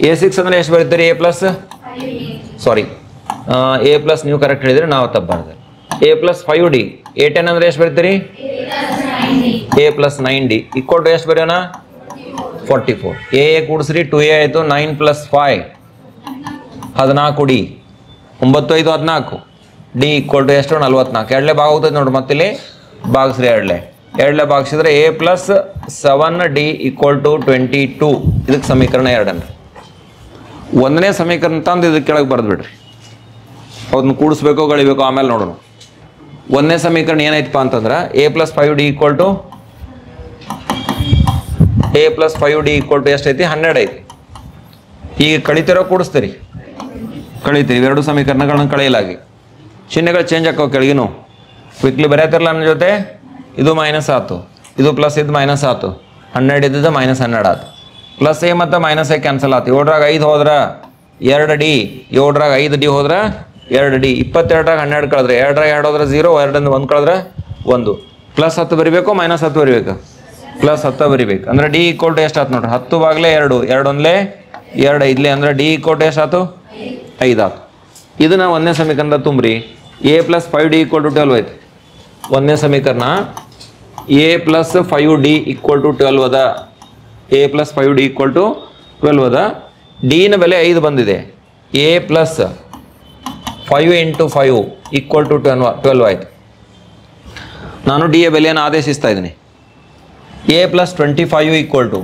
a6 ಅಂದರೆ ಎಷ್ಟು ಬರೀತೀರಿ a ಪ್ಲಸ್ a ಪ್ಲಸ್ ನೀವು ಕರೆಕ್ಟ್ ಹೇಳಿದ್ರೆ ನಾವು ತಪ್ಪಾರ್ದೆ. a ಪ್ಲಸ್ 5d a10 ಅಂದರೆ ಎಷ್ಟು ಬರೀತೀರಿ a plus 9d equal to ಎಷ್ಟು ಬರೆಯೋಣ 44. a ಕೂಡಿಸ್ರಿ 2a ಆಯಿತು. 9 plus 5 14d 9 5 14 d equal to ಎಷ್ಟು 44. ಎರಡಲೇ ಭಾಗ ಹೋಗ್ತದೆ ನೋಡ್ರಿ. ಮತ್ತಿಲ್ಲಿ ಭಾಗಿಸ್ರಿ ಎರಡಲೇ ಭಾಗಿಸಿದ್ರೆ a plus 7d equal to 22. ಇದಕ್ಕೆ ಸಮೀಕರಣ 2. 1ನೇ ಸಮೀಕರಣ ತಂದು ಇದಕ್ಕೆ ಕೆಳಗೆ ಬರೆದ್ಬಿಡ್ರಿ. ಅದನ್ನ ಕೂಡಿಸ್ಬೇಕು ಗಳಿಬೇಕು ಆಮೇಲೆ ನೋಡೋಣ. 1ನೇ ಸಮೀಕರಣ ಏನೈತಪ್ಪ ಅಂತಂದ್ರೆ a plus 5d equal to ಎಷ್ಟೈತಿ 12 ಐತಿ. ಈಗ ಕಳಿತಿರೋ ಕೂಡಿಸ್ತೀರಿ, ಕಳಿತೀರಿ. ಇವೆರಡು ಸಮೀಕರಣಗಳನ್ನ ಕಳೆಯಲಾಗಿ ಚಿಹ್ನೆಗಳು ಚೇಂಜ್ ಆಕ್ಕವು ಕೆಳಗಿನೂ. ಕ್ವಿಕ್ಲಿ ಬರೆಯತ್ತಿರಲ್ಲ ನನ್ನ ಜೊತೆ. ಇದು ಮೈನಸ್ ಆಯ್ತು, ಇದು ಪ್ಲಸ್ ಇದು ಮೈನಸ್ ಆಯ್ತು. 12 ಇದ್ದಿದ್ದು ಮೈನಸ್ 12 ಆಯ್ತು. ಪ್ಲಸ್ ಎ ಮತ್ತು ಮೈನಸ್ ಎ ಕ್ಯಾನ್ಸಲ್ ಆಯ್ತು. 7ರಾಗ 5 ಹೋದ್ರೆ 2d 7ರಾಗ 5d ಹೋದ್ರೆ 2d 22ರಾಗ 12 ಕಳೆದ್ರೆ 2ರಾಗ 2 ಹೋದ್ರೆ 0 2ರಿಂದ 1 ಕಳೆದ್ರೆ 1. ಪ್ಲಸ್ 10 ಬರಿಬೇಕು ಮೈನಸ್ 10 ಬರಿಬೇಕು ಪ್ಲಸ್ 10 ಬರಿಬೇಕು. ಅಂದ್ರೆ ಡಿ ಈಕ್ವಲ್ ಟು ಎಷ್ಟು ಆಯ್ತು ನೋಡ್ರಿ 10 ಬಾಗ್ಲೆ 2 2 ಒಂದ್ಲೆ 2 ಐದ್ಲೆ ಅಂದ್ರೆ ಡಿ ಈಕ್ವಲ್ ಟು ಎಷ್ಟು ಆಯ್ತು 5 ಆಯ್ತು. ಇದನ್ನ 1ನೇ ಸಮೀಕರಣದ ತುಂಬ್ರಿ. a plus 5d equal to 12 ಐತಿ. 1ನೇ ಸಮೀಕರಣ a plus 5d equal to 12 ಅದ. a plus 5d equal to 12 ಅದ. ಡಿನ ಬೆಲೆ 5 ಬಂದಿದೆ. a plus 5 into 5 equal to 12 ಆಯ್ತು. ನಾನು ಡಿ ಯ ಬೆಲೆಯನ್ನು ಆದೇಶಿಸ್ತಾ ಇದ್ದೀನಿ. a ಪ್ಲಸ್ 25 ಈಕ್ವಲ್ ಟು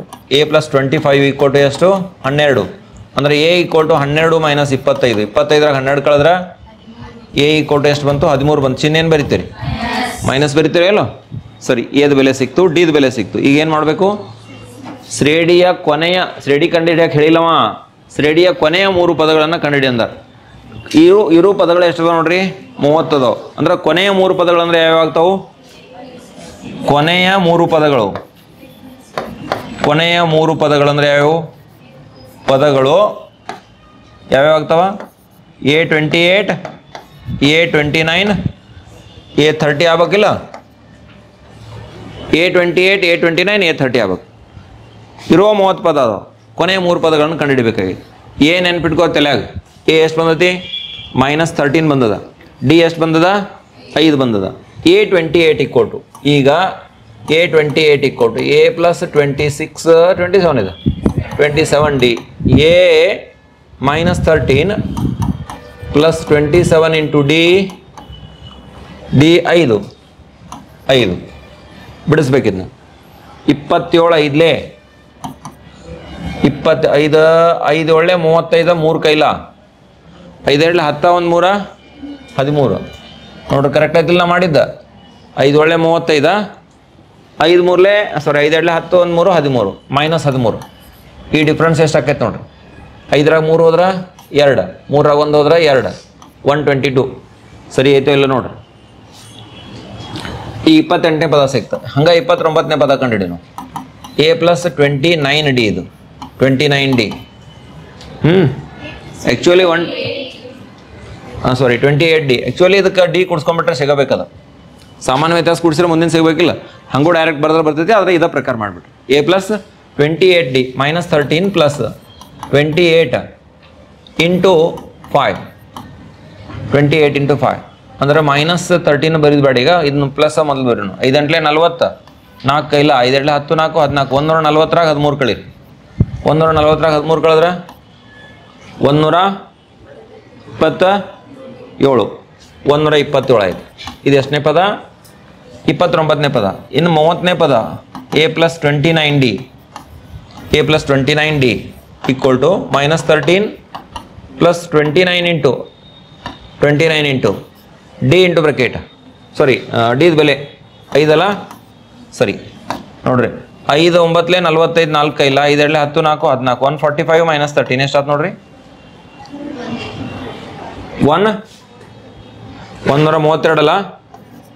ಎಷ್ಟು 12. ಅಂದರೆ a ಈಕ್ವಲ್ ಟು 12 ಮೈನಸ್ 25. 25ರಾಗ 12 ಕಳೆದ್ರೆ a ಈಕ್ವಲ್ ಟು ಎಷ್ಟು ಬಂತು 13 ಬಂತು. ಚಿಹ್ನೆ ಏನು ಬರೀತೀರಿ ಮೈನಸ್ ಬರೀತೀರಿ ಅಲ್ಲೋ. ಸರಿ, ಎದ ಬೆಲೆ ಸಿಕ್ತು, ಡಿದ ಬೆಲೆ ಸಿಕ್ತು. ಈಗ ಏನು ಮಾಡಬೇಕು ಶ್ರೇಣಿಯ ಕೊನೆಯ ಶ್ರೇಣಿ ಕಂಡುಹಿಡಿಯಕ್ಕೆ ಹೇಳಿಲ್ಲವ, ಶ್ರೇಣಿಯ ಕೊನೆಯ 3 ಪದಗಳನ್ನು ಕಂಡುಹಿಡಿ ಅಂದ. ಇರೋ ಪದಗಳು ಎಷ್ಟದ ನೋಡ್ರಿ, 30 ಅದಾವ. ಅಂದ್ರೆ ಕೊನೆಯ 3 ಪದಗಳು ಅಂದ್ರೆ ಯಾವ್ಯಾವ ಆಗ್ತಾವು? ಕೊನೆಯ 3 ಪದಗಳು. ಕೊನೆಯ 3 ಪದಗಳು ಅಂದ್ರೆ ಯಾವ್ಯಾವು ಪದಗಳು? ಯಾವ್ಯಾವ ಆಗ್ತಾವ? A28, A29, A30 ಆಗ್ಬೇಕಿಲ್ಲ? A28, A29, A30 ಆಗ್ಬೇಕು. ಇರೋ 30 ಪದ ಅದಾವ. ಕೊನೆಯ 3 ಪದಗಳನ್ನು ಕಂಡುಹಿಡಿಬೇಕಾಗಿ ಎ ನೆನ್ಪಿಟ್ಕೋ ತಲೆಯಾಗ. ಎ ಎಷ್ಟು ಬಂದತಿ? -13 ಬಂದದ. ಡಿ ಎಷ್ಟು ಬಂದದ? 5 ಬಂದದ. A28 ಇಕ್ಕೋಟು. ಈಗ A28 ಇಕ್ಕೋಟು A + 26 27 ಇದೆ, 27D. A -13 + 27 × D 5 ಬಿಡಿಸ್ಬೇಕಿದ್ನ. 27 5ಲೇ 25 5 ಒಳ್ಳೆ 35 3 ಕೈಲ 5 2 10 1 3 13 ನೋಡ್ರಿ ಕರೆಕ್ಟ್ ಆಯ್ತಿಲ್ಲ ನಾ ಮಾಡಿದ್ದ. 5 ಒಳ್ಳೆ 35 5 3 ಸಾರಿ 5 2 10 1 3 13 -13. ಈ ಡಿಫ್ರೆನ್ಸ್ ಎಷ್ಟು ಆಕೈತೆ ನೋಡ್ರಿ. 5ರಾಗ 3 ಹೋದ್ರೆ 2, 3ರಾಗ 1 ಹೋದ್ರೆ 2, 122 ಸರಿ ಐತೋ ಇಲ್ಲ ನೋಡ್ರಿ. ಈ 28ನೇ ಪದ ಸಿಗ್ತದೆ. ಹಂಗೆ 29ನೇ ಪದ ಕಂಡಿಡಿ ನಾವು. A + 29D ಇದು 29D. Actually 28D. ಆ್ಯಕ್ಚುಲಿ ಇದಕ್ಕೆ ಡಿ ಕುಡ್ಸ್ಕೊಂಡ್ಬಿಟ್ರೆ ಸಿಗಬೇಕದ. ಸಾಮಾನ್ಯ ವ್ಯತ್ಯಾಸ ಕೂಡಿಸಿದ್ರೆ ಮುಂದಿನ ಸಿಗಬೇಕಿಲ್ಲ. ಹಂಗೂ ಡೈರೆಕ್ಟ್ ಬರೆದ್ರೆ ಬರ್ತೈತಿ, ಆದರೆ ಇದೇ ಪ್ರಕಾರ ಮಾಡಿಬಿಟ್ರಿ. A + 28D -13 + 28 × 5 28 × 5 ಅಂದ್ರೆ -13 ಬರೀದು ಬೇಡ. ಈಗ ಇದನ್ನು ಪ್ಲಸ್ ಮೊದಲು ಬರೀ 5 8 40 4 ಕೈಲ 5 2 10 4 14 140ರಾಗ 13 ಕಳೀರಿ. 140ರಾಗ 13 ಕಳೆದ್ರೆ 127 127 ಆಯ್ತು. ಇದು ಎಷ್ಟನೇ ಪದ? 29ನೇ ಪದ. ಇನ್ನು 30ನೇ ಪದ A + 29D. A + 29D = -13 + 29 × D into bracket. ಸಾರಿ ಡಿದ ಬೆಲೆ 5 ಅಲ್ಲ? ಸರಿ ನೋಡ್ರಿ. 5 9 45 4 ಕೈಲ 5 2 10 4 14 145 - 13 ಎಷ್ಟಾಯ್ತು ನೋಡ್ರಿ? 132 ಅಲ್ಲ?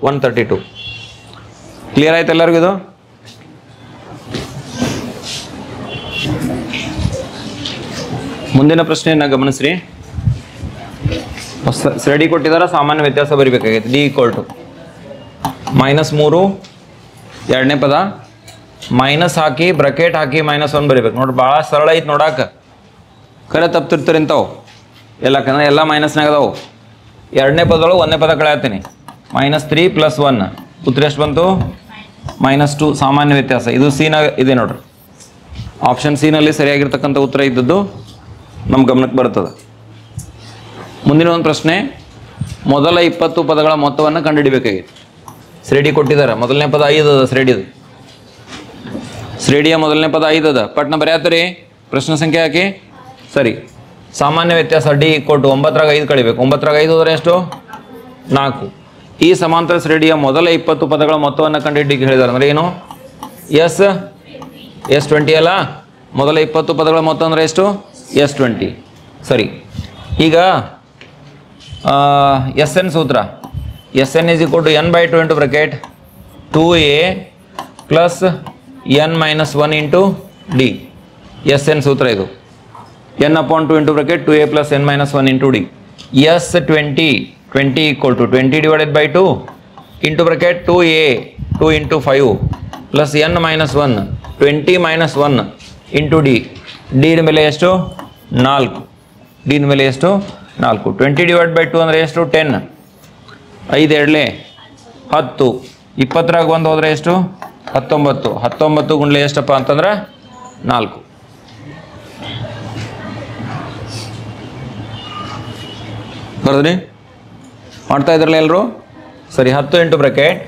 132. ಕ್ಲಿಯರ್ ಆಯ್ತು ಎಲ್ಲರಿಗೂ ಇದು? ಮುಂದಿನ ಪ್ರಶ್ನೆಯನ್ನು ಗಮನಿಸ್ರಿ. ಶ್ರೇಣಿ ಕೊಟ್ಟಿದ್ದಾರೆ, ಸಾಮಾನ್ಯ ವ್ಯತ್ಯಾಸ ಬರಿಬೇಕಾಗೈತೆ. D = -3 ಎರಡನೇ ಪದ ಮೈನಸ್ ಹಾಕಿ ಬ್ರಾಕೆಟ್ ಹಾಕಿ -1 ಬರಿಬೇಕು ನೋಡ್ರಿ. ಭಾಳ ಸರಳ ಐತೆ ನೋಡಾಕ, ಖರೆ ತಪ್ತಿರ್ತಾರೆ ಇಂಥವು ಎಲ್ಲ, ಯಾಕಂದ್ರೆ ಎಲ್ಲ ಮೈನಸ್ನಾಗ ಅದಾವು. ಎರಡನೇ ಪದದೊಳಗೆ ಒಂದನೇ ಪದ ಕಳೆಯತ್ತೀನಿ. -3 + 1 ಉತ್ತರ ಎಷ್ಟು ಬಂತು? -2. ಸಾಮಾನ್ಯ ವ್ಯತ್ಯಾಸ ಇದು ಸಿನಾಗ ಇದೆ ನೋಡ್ರಿ. ಆಪ್ಷನ್ ಸಿನಲ್ಲಿ ಸರಿಯಾಗಿರ್ತಕ್ಕಂಥ ಉತ್ತರ ಇದ್ದದ್ದು ನಮ್ಮ ಗಮನಕ್ಕೆ ಬರ್ತದೆ. ಮುಂದಿನ ಒಂದು ಪ್ರಶ್ನೆ, ಮೊದಲ 20 ಪದಗಳ ಮೊತ್ತವನ್ನು ಕಂಡುಹಿಡಿಬೇಕಾಗಿತ್ತು. ಶ್ರೇಣಿ ಕೊಟ್ಟಿದ್ದಾರೆ. ಮೊದಲನೇ ಪದ 5 ಅದ. ಶ್ರೇಣಿಯ ಮೊದಲನೇ ಪದ 5 ಅದ. ಪಟ್ನ ಬರೆಯತ್ತೀರಿ ಪ್ರಶ್ನೆ ಸಂಖ್ಯೆ ಹಾಕಿ. ಸರಿ, ಸಾಮಾನ್ಯ ವ್ಯತ್ಯಾಸ D = 9ರಾಗ 5 ಕಳಿಬೇಕು. 9ರಾಗ 5 ಹೋದರೆ ಎಷ್ಟು? 4. ಈ ಸಮಾಂತರ ಶ್ರೇಣಿಯ ಮೊದಲ 20 ಪದಗಳ ಮೊತ್ತವನ್ನು ಕಂಡುಹಿಡಿಯಕ್ಕೆ ಹೇಳಿದ್ದಾರೆ. ಅಂದರೆ ಏನು? S20 ಅಲ್ಲ? ಮೊದಲ 20 ಪದಗಳ ಮೊತ್ತ ಅಂದರೆ ಎಷ್ಟು? S20. ಸರಿ, ಈಗ SN ಸೂತ್ರ. SN = n/2 into bracket 2a + n - 1 × D. SN ಸೂತ್ರ ಇದು. n/2 into bracket 2a + n - 1 × D. S20 20 = 20 / 2 into bracket 2a 2 × 5 + n - 1 20 - 1 × D. D ಮೇಲೆ ಎಷ್ಟು? 4. D ಮೇಲೆ ಎಷ್ಟು? 4. 20 / 2 ಅಂದರೆ ಎಷ್ಟು? 10. 5 2 10. 20ರಾಗ 1 ಹೋದರೆ ಎಷ್ಟು? 19. 19 ಗುಂಡ್ಲೆ ಎಷ್ಟಪ್ಪ ಅಂತಂದ್ರೆ 4. ಬರೋದ್ರಿ? ಮಾಡ್ತಾ ಇದ್ರಲ್ಲ ಎಲ್ಲರೂ? ಸರಿ, 10 ಇಂಟು ಬ್ರಾಕೆಟ್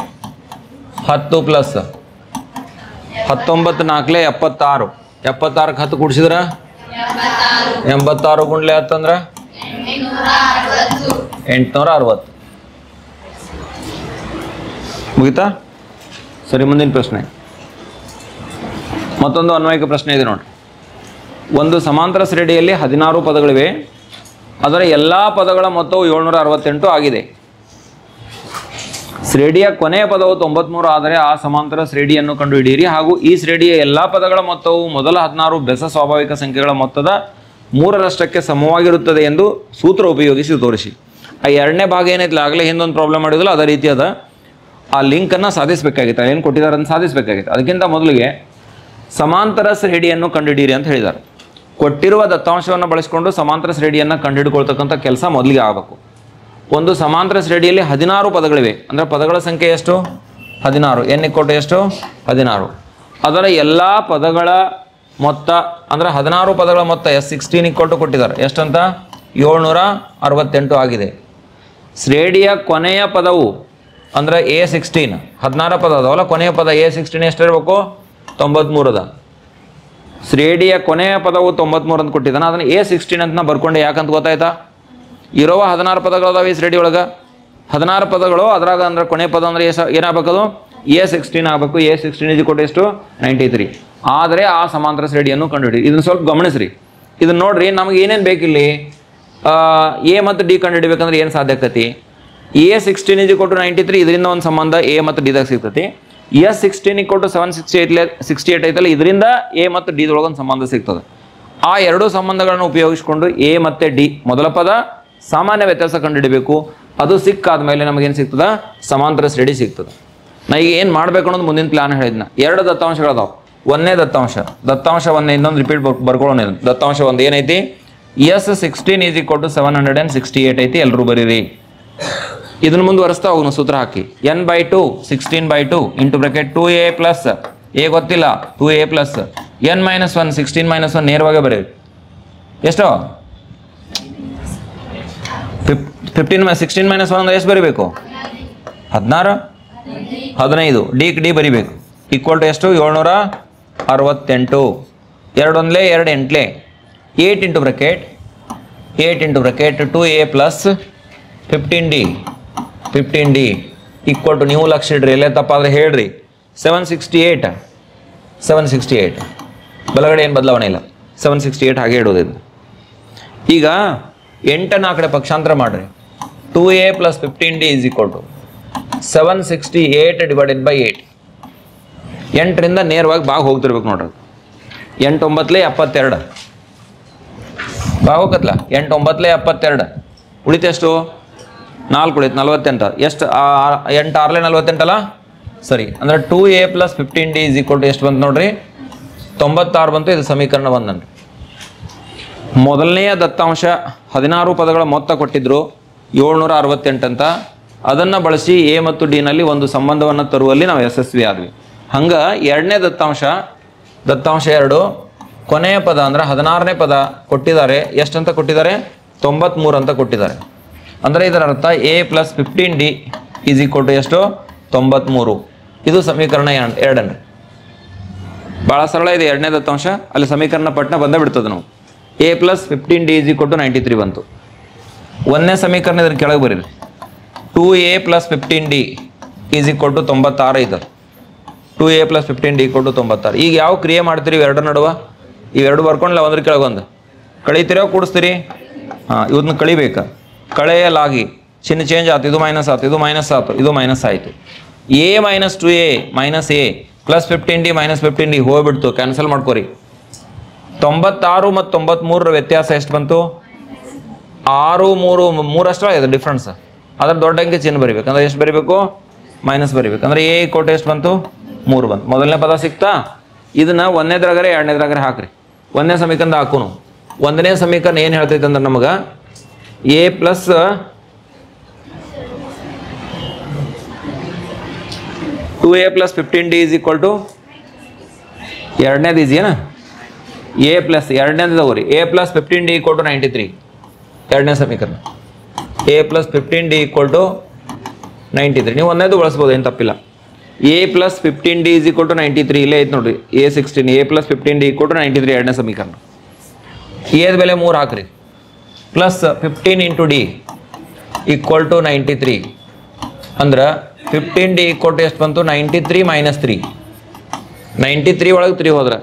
10 + 19 4 76. 76ಕ್ಕೆ 10 ಕೂಡಿಸಿದ್ರೆ 86 ಗುಂಡ್ಲೆ 10 ಅಂದ್ರೆ 860. ಮುಗಿತಾ? ಸರಿ, ಮುಂದಿನ ಪ್ರಶ್ನೆ. ಮತ್ತೊಂದು ಅನ್ವಯಿಕ ಪ್ರಶ್ನೆ ಇದೆ ನೋಡಿ. ಒಂದು ಸಮಾಂತರ ಶ್ರೇಣಿಯಲ್ಲಿ 16 ಪದಗಳಿವೆ. ಅದರ ಎಲ್ಲ ಪದಗಳ ಮೊತ್ತವು 768 ಆಗಿದೆ. ಶ್ರೇಣಿಯ ಕೊನೆಯ ಪದವು 93 ಆದರೆ ಆ ಸಮಾಂತರ ಶ್ರೇಣಿಯನ್ನು ಕಂಡುಹಿಡಿಯಿರಿ ಹಾಗೂ ಈ ಶ್ರೇಣಿಯ ಎಲ್ಲ ಪದಗಳ ಮೊತ್ತವು ಮೊದಲ 16 ಬೆಸ ಸ್ವಾಭಾವಿಕ ಸಂಖ್ಯೆಗಳ ಮೊತ್ತದ 3ರಷ್ಟಕ್ಕೆ ಸಮವಾಗಿರುತ್ತದೆ ಎಂದು ಸೂತ್ರ ಉಪಯೋಗಿಸಿ ತೋರಿಸಿ. ಆ ಎರಡನೇ ಭಾಗ ಏನೈತಿಲ್ಲ, ಆಗಲೇ ಹಿಂದೊಂದು ಪ್ರಾಬ್ಲಮ್ ಮಾಡಿದಿಲ್ಲ, ಅದೇ ರೀತಿಯಾದ ಆ ಲಿಂಕನ್ನು ಸಾಧಿಸಬೇಕಾಗಿತ್ತು. ಏನು ಕೊಟ್ಟಿದ್ದಾರೆ ಅಂತ ಸಾಧಿಸಬೇಕಾಗಿತ್ತು. ಅದಕ್ಕಿಂತ ಮೊದಲಿಗೆ ಸಮಾಂತರ ಶ್ರೇಣಿಯನ್ನು ಕಂಡುಹಿಡಿಯಿರಿ ಅಂತ ಹೇಳಿದ್ದಾರೆ. ಕೊಟ್ಟಿರುವ ದತ್ತಾಂಶವನ್ನು ಬಳಸಿಕೊಂಡು ಸಮಾಂತರ ಶ್ರೇಣಿಯನ್ನು ಕಂಡುಹಿಡ್ಕೊಳ್ತಕ್ಕಂಥ ಕೆಲಸ ಮೊದಲಿಗೆ ಆಗಬೇಕು. ಒಂದು ಸಮಾಂತರ ಶ್ರೇಣಿಯಲ್ಲಿ 16 ಪದಗಳಿವೆ. ಅಂದರೆ ಪದಗಳ ಸಂಖ್ಯೆ ಎಷ್ಟು? 16. n = ಎಷ್ಟು? 16. ಅದರ ಎಲ್ಲ ಪದಗಳ ಮೊತ್ತ ಅಂದರೆ 16 ಪದಗಳ ಮೊತ್ತ S16 ಕೊಟ್ಟಿದ್ದಾರೆ. ಎಷ್ಟಂತ? 768 ಆಗಿದೆ. ಶ್ರೇಣಿಯ ಕೊನೆಯ ಪದವು ಅಂದರೆ A16, 16 ಪದ ಅದಾವಲ್ಲ, ಕೊನೆಯ ಪದ A16 ಎಷ್ಟಿರಬೇಕು? 93 ಅದ. ಶ್ರೇಣಿಯ ಕೊನೆಯ ಪದವು 93 ಅಂತ ಕೊಟ್ಟಿದ್ದಾನೆ. ಅದನ್ನು A16 ಅಂತ ಬರ್ಕೊಂಡೆ. ಯಾಕಂತ ಗೊತ್ತಾಯ್ತಾ? ಇರುವ 16 ಪದಗಳದಾವ ಈ ಶ್ರೇಣಿ ಒಳಗೆ. 16 ಪದಗಳು ಅದ್ರಾಗ ಅಂದ್ರೆ ಕೊನೆ ಪದ ಅಂದರೆ ಏನಾಗಬೇಕದು? A16 ಆಗಬೇಕು. A16 = ಎಷ್ಟು? 93. ಆದರೆ ಆ ಸಮಾಂತರ ಶ್ರೇಣಿಯನ್ನು ಕಂಡುಹಿಡಿ. ಇದನ್ನು ಸ್ವಲ್ಪ ಗಮನಿಸ್ರಿ. ಇದನ್ನು ನೋಡ್ರಿ. ನಮಗೆ ಏನೇನು ಬೇಕಿಲ್ಲಿ? ಎ ಮತ್ತು ಡಿ ಕಂಡುಹಿಡಿಬೇಕಂದ್ರೆ ಏನು ಸಾಧ್ಯ ಆಗ್ತೈತಿ? A16 = 93. ಇದರಿಂದ ಒಂದು ಸಂಬಂಧ ಎ ಮತ್ತು ಡಿದಾಗ ಸಿಗ್ತೈತಿ. S16 = 768 ಐತಲ್ಲ, ಇದರಿಂದ ಎ ಮತ್ತು ಡಿ ದೊಳಗೆ ಒಂದು ಸಂಬಂಧ ಸಿಗ್ತದೆ. ಆ ಎರಡು ಸಂಬಂಧಗಳನ್ನು ಉಪಯೋಗಿಸಿಕೊಂಡು ಎ ಮತ್ತು ಡಿ ಮೊದಲ ಪದ ಸಾಮಾನ್ಯ ವ್ಯತ್ಯಾಸ ಕಂಡುಹಿಡಬೇಕು. ಅದು ಸಿಕ್ಕಾದ ಮೇಲೆ ನಮಗೇನು ಸಿಗ್ತದೆ? ಸಮಾಂತರ ಶ್ರೇಣಿ ಸಿಗ್ತದೆ. ನಾ ಈಗ ಏನು ಮಾಡಬೇಕು ಅನ್ನೋದು ಮುಂದಿನ ಪ್ಲಾನ್ ಹೇಳಿದ್ನ. ಎರಡು ದತ್ತಾಂಶಗಳದಾವೆ. ಒಂದನೇ ದತ್ತಾಂಶ ಒಂದೇ, ಇನ್ನೊಂದು ರಿಪೀಟ್ ಬರ್ಕೊಳ್ಳೋಣ. ದತ್ತಾಂಶ ಒಂದು ಏನೈತಿ? S16 = 768 ಐತಿ. ಎಲ್ಲರೂ ಬರೀರಿ. ಇದನ್ನು ಮುಂದುವರಿಸ್ತಾ ಹೋಗೋಣ ಸೂತ್ರ ಹಾಕಿ. n/2 16/2 into bracket 2a plus A ಗೊತ್ತಿಲ್ಲ 2a ಪ್ಲಸ್ n - 1 16 - 1 ನೇರವಾಗಿ ಬರೀರಿ. ಎಷ್ಟು? 16 - 1 ಅಂದ್ರೆ ಎಷ್ಟು ಬರೀಬೇಕು? 16 15 ಡಿ ಬರೀಬೇಕು. ಈಕ್ವಲ್ ಟು ಎಷ್ಟು? 768. 2 1 2 8 8 into bracket 2a plus 15d equal to, ನೀವು ಲಕ್ಷ ಇಡ್ರಿ, ಎಲ್ಲೇ ತಪ್ಪಾದರೆ ಹೇಳ್ರಿ, 768 ಬಲಗಡೆ ಏನು ಬದಲಾವಣೆ ಇಲ್ಲ. 768 ಹಾಗೆ ಇಡೋದಿಲ್ಲ. ಈಗ 8 ಆ ಕಡೆ ಪಕ್ಷಾಂತರ ಮಾಡಿರಿ. 2a plus 15d = 768 divided by 8. 8ರಿಂದ ನೇರವಾಗಿ ಬಾಗ ಹೋಗ್ತಿರ್ಬೇಕು ನೋಡ್ರಿ. 8 9 72 ಬಾಗ ಹೋಗತ್ತಲ್ಲ. 8 9 72 ಉಳಿತೆಷ್ಟು? 4 ಉಳಿತು 48. ಎಷ್ಟು? 8 6 48 ಅಲ್ಲ? ಸರಿ. ಅಂದರೆ 2a ಪ್ಲಸ್ 15d = ಎಷ್ಟು ಬಂತು ನೋಡ್ರಿ? 96 ಬಂತು. ಇದು ಸಮೀಕರಣ 1. ಮೊದಲನೆಯ ದತ್ತಾಂಶ 16 ಪದಗಳ ಮೊತ್ತ ಕೊಟ್ಟಿದ್ರು 768 ಅಂತ. ಅದನ್ನು ಬಳಸಿ ಎ ಮತ್ತು ಡಿ ನಲ್ಲಿ ಒಂದು ಸಂಬಂಧವನ್ನು ತರುವಲ್ಲಿ ನಾವು ಯಶಸ್ವಿ ಆದ್ವಿ. ಹಂಗೆ ಎರಡನೇ ದತ್ತಾಂಶ 2 ಕೊನೆಯ ಪದ ಅಂದರೆ 16ನೇ ಪದ ಕೊಟ್ಟಿದ್ದಾರೆ. ಎಷ್ಟಂತ ಕೊಟ್ಟಿದ್ದಾರೆ? 93 ಅಂತ ಕೊಟ್ಟಿದ್ದಾರೆ. ಅಂದರೆ ಇದರ ಅರ್ಥ ಎ ಪ್ಲಸ್ 15d = ಎಷ್ಟು? 93. ಇದು ಸಮೀಕರಣ 2. ಭಾಳ ಸರಳ ಇದೆ ಎರಡನೇ ದತ್ತಾಂಶ. ಅಲ್ಲಿ ಸಮೀಕರಣ ಪಟ್ನ ಬಿಡ್ತದೆ. ನಾವು ಎ ಪ್ಲಸ್ 15d = 93 ಬಂತು. ಒಂದನೇ ಸಮೀಕರಣ ಇದ್ರ ಕೆಳಗೆ ಬರೀರಿ. 2a ಪ್ಲಸ್ 15d = 96 ಇದೆ. 2a plus 15d = 96. ಈಗ ಯಾವ ಕ್ರಿಯೆ ಮಾಡ್ತೀರಿ ಇವೆರಡರ ನಡುವೆ? ಇವೆರಡು ಬರ್ಕೊಂಡ್ಲ ಒಂದ್ರ ಕೆಳಗೆ ಒಂದು ಕಳೀತೀರೋ ಕೂಡಿಸ್ತೀರಿ? ಇವನ್ನ ಕಳಿಬೇಕಾ? ಕಳೆಯಲಾಗಿ ಚಿಹ್ನೆ ಚೇಂಜ್ ಆಯ್ತು. ಇದು ಮೈನಸ್ ಆಯ್ತು, ಇದು ಮೈನಸ್ ಆಯ್ತು, ಇದು ಮೈನಸ್ ಆಯಿತು. a - 2a - a plus 15d - 15d ಹೋಗ್ಬಿಡ್ತು. ಕ್ಯಾನ್ಸಲ್ ಮಾಡ್ಕೋರಿ. 96 ಮತ್ತು 93 ವ್ಯತ್ಯಾಸ ಎಷ್ಟು ಬಂತು? 6 3 ಅಷ್ಟೇ ಇದೆ ಡಿಫ್ರೆನ್ಸ್. ಅದ್ರ ದೊಡ್ಡ ಅಂಕೆ ಚಿಹ್ನೆ ಬರಿಬೇಕು. ಅಂದ್ರೆ ಎಷ್ಟು ಬರಿಬೇಕು? ಮೈನಸ್ ಬರಿಬೇಕು. ಅಂದರೆ ಎ = ಎಷ್ಟು ಬಂತು? 3 ಬಂತು. ಮೊದಲನೇ ಪದ ಸಿಕ್ತಾ? ಇದನ್ನ ಒಂದನೇದ್ರಾಗರೆ ಎರಡನೇದ್ರಾಗರೆ ಹಾಕ್ರಿ. ಒಂದನೇ ಸಮೀಕರಣ ಹಾಕೋನು. ಒಂದನೇ ಸಮೀಕರಣ ಏನು ಹೇಳ್ತೈತೆ ಅಂದ್ರೆ ನಮಗೆ A plus 2a plus 15d = ಎರಡನೇದು ಇದೆಯೇನ? ಎ ಪ್ಲಸ್ ಎರಡನೇದು ತಗೋರಿ. A plus 15d = 93. ಎರಡನೇ ಸಮೀಕರಣ ಎ ಪ್ಲಸ್ 15d = 93. ನೀವು ಒಂದೇದು ಬಳಸ್ಬೋದು, ಏನು ತಪ್ಪಿಲ್ಲ. ಎ ಪ್ಲಸ್ 15d = 93 ಇಲ್ಲೇ ಐತೆ ನೋಡ್ರಿ. A16 ಎ ಪ್ಲಸ್ 15d = 93 ಎರಡನೇ ಸಮೀಕರಣ. ಎದ ಬೆಲೆ 3 ಹಾಕ್ರಿ. Plus 15 into D = 93. ಅಂದ್ರೆ 15d = ಎಷ್ಟು ಬಂತು? 93 - 3. 93 ಒಳಗೆ 3 ಹೋದ್ರೆ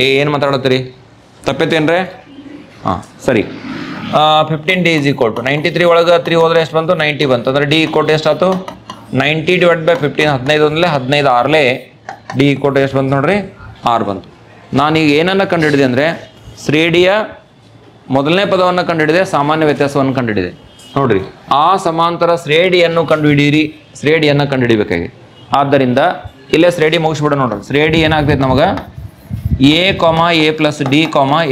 ಏನು ಮಾತಾಡತ್ತೀರಿ ತಪ್ಪೈತೇನ್ರಿ ಹಾಂ ಸರಿ 15D = 93 ಒಳಗೆ 3 ಹೋದ್ರೆ ಎಷ್ಟು ಬಂತು 90 ಬಂತು ಅಂದರೆ D = ಎಷ್ಟಾಯ್ತು 90 / 15 15 ಒಂದಲೇ 15 6ಲೇ D = ಎಷ್ಟು ಬಂತು ನೋಡ್ರಿ 6 ಬಂತು. ನಾನೀಗ ಏನನ್ನು ಕಂಡುಹಿಡಿದೆ ಅಂದರೆ ಶ್ರೇಣಿಯ ಮೊದಲನೇ ಪದವನ್ನು ಕಂಡುಹಿಡಿದೆ, ಸಾಮಾನ್ಯ ವ್ಯತ್ಯಾಸವನ್ನು ಕಂಡುಹಿಡಿದೆ. ನೋಡ್ರಿ ಆ ಸಮಾಂತರ ಶ್ರೇಣಿಯನ್ನು ಕಂಡುಹಿಡಿಯಿರಿ, ಶ್ರೇಣಿಯನ್ನು ಕಂಡುಹಿಡಿಬೇಕಾಗಿ. ಆದ್ದರಿಂದ ಇಲ್ಲೇ ಶ್ರೇಣಿ ಮುಗಿಸ್ಬಿಡೋಣ ನೋಡ್ರಿ. ಶ್ರೇಣಿ ಏನಾಗ್ತೈತೆ ನಮಗೆ A, A + D,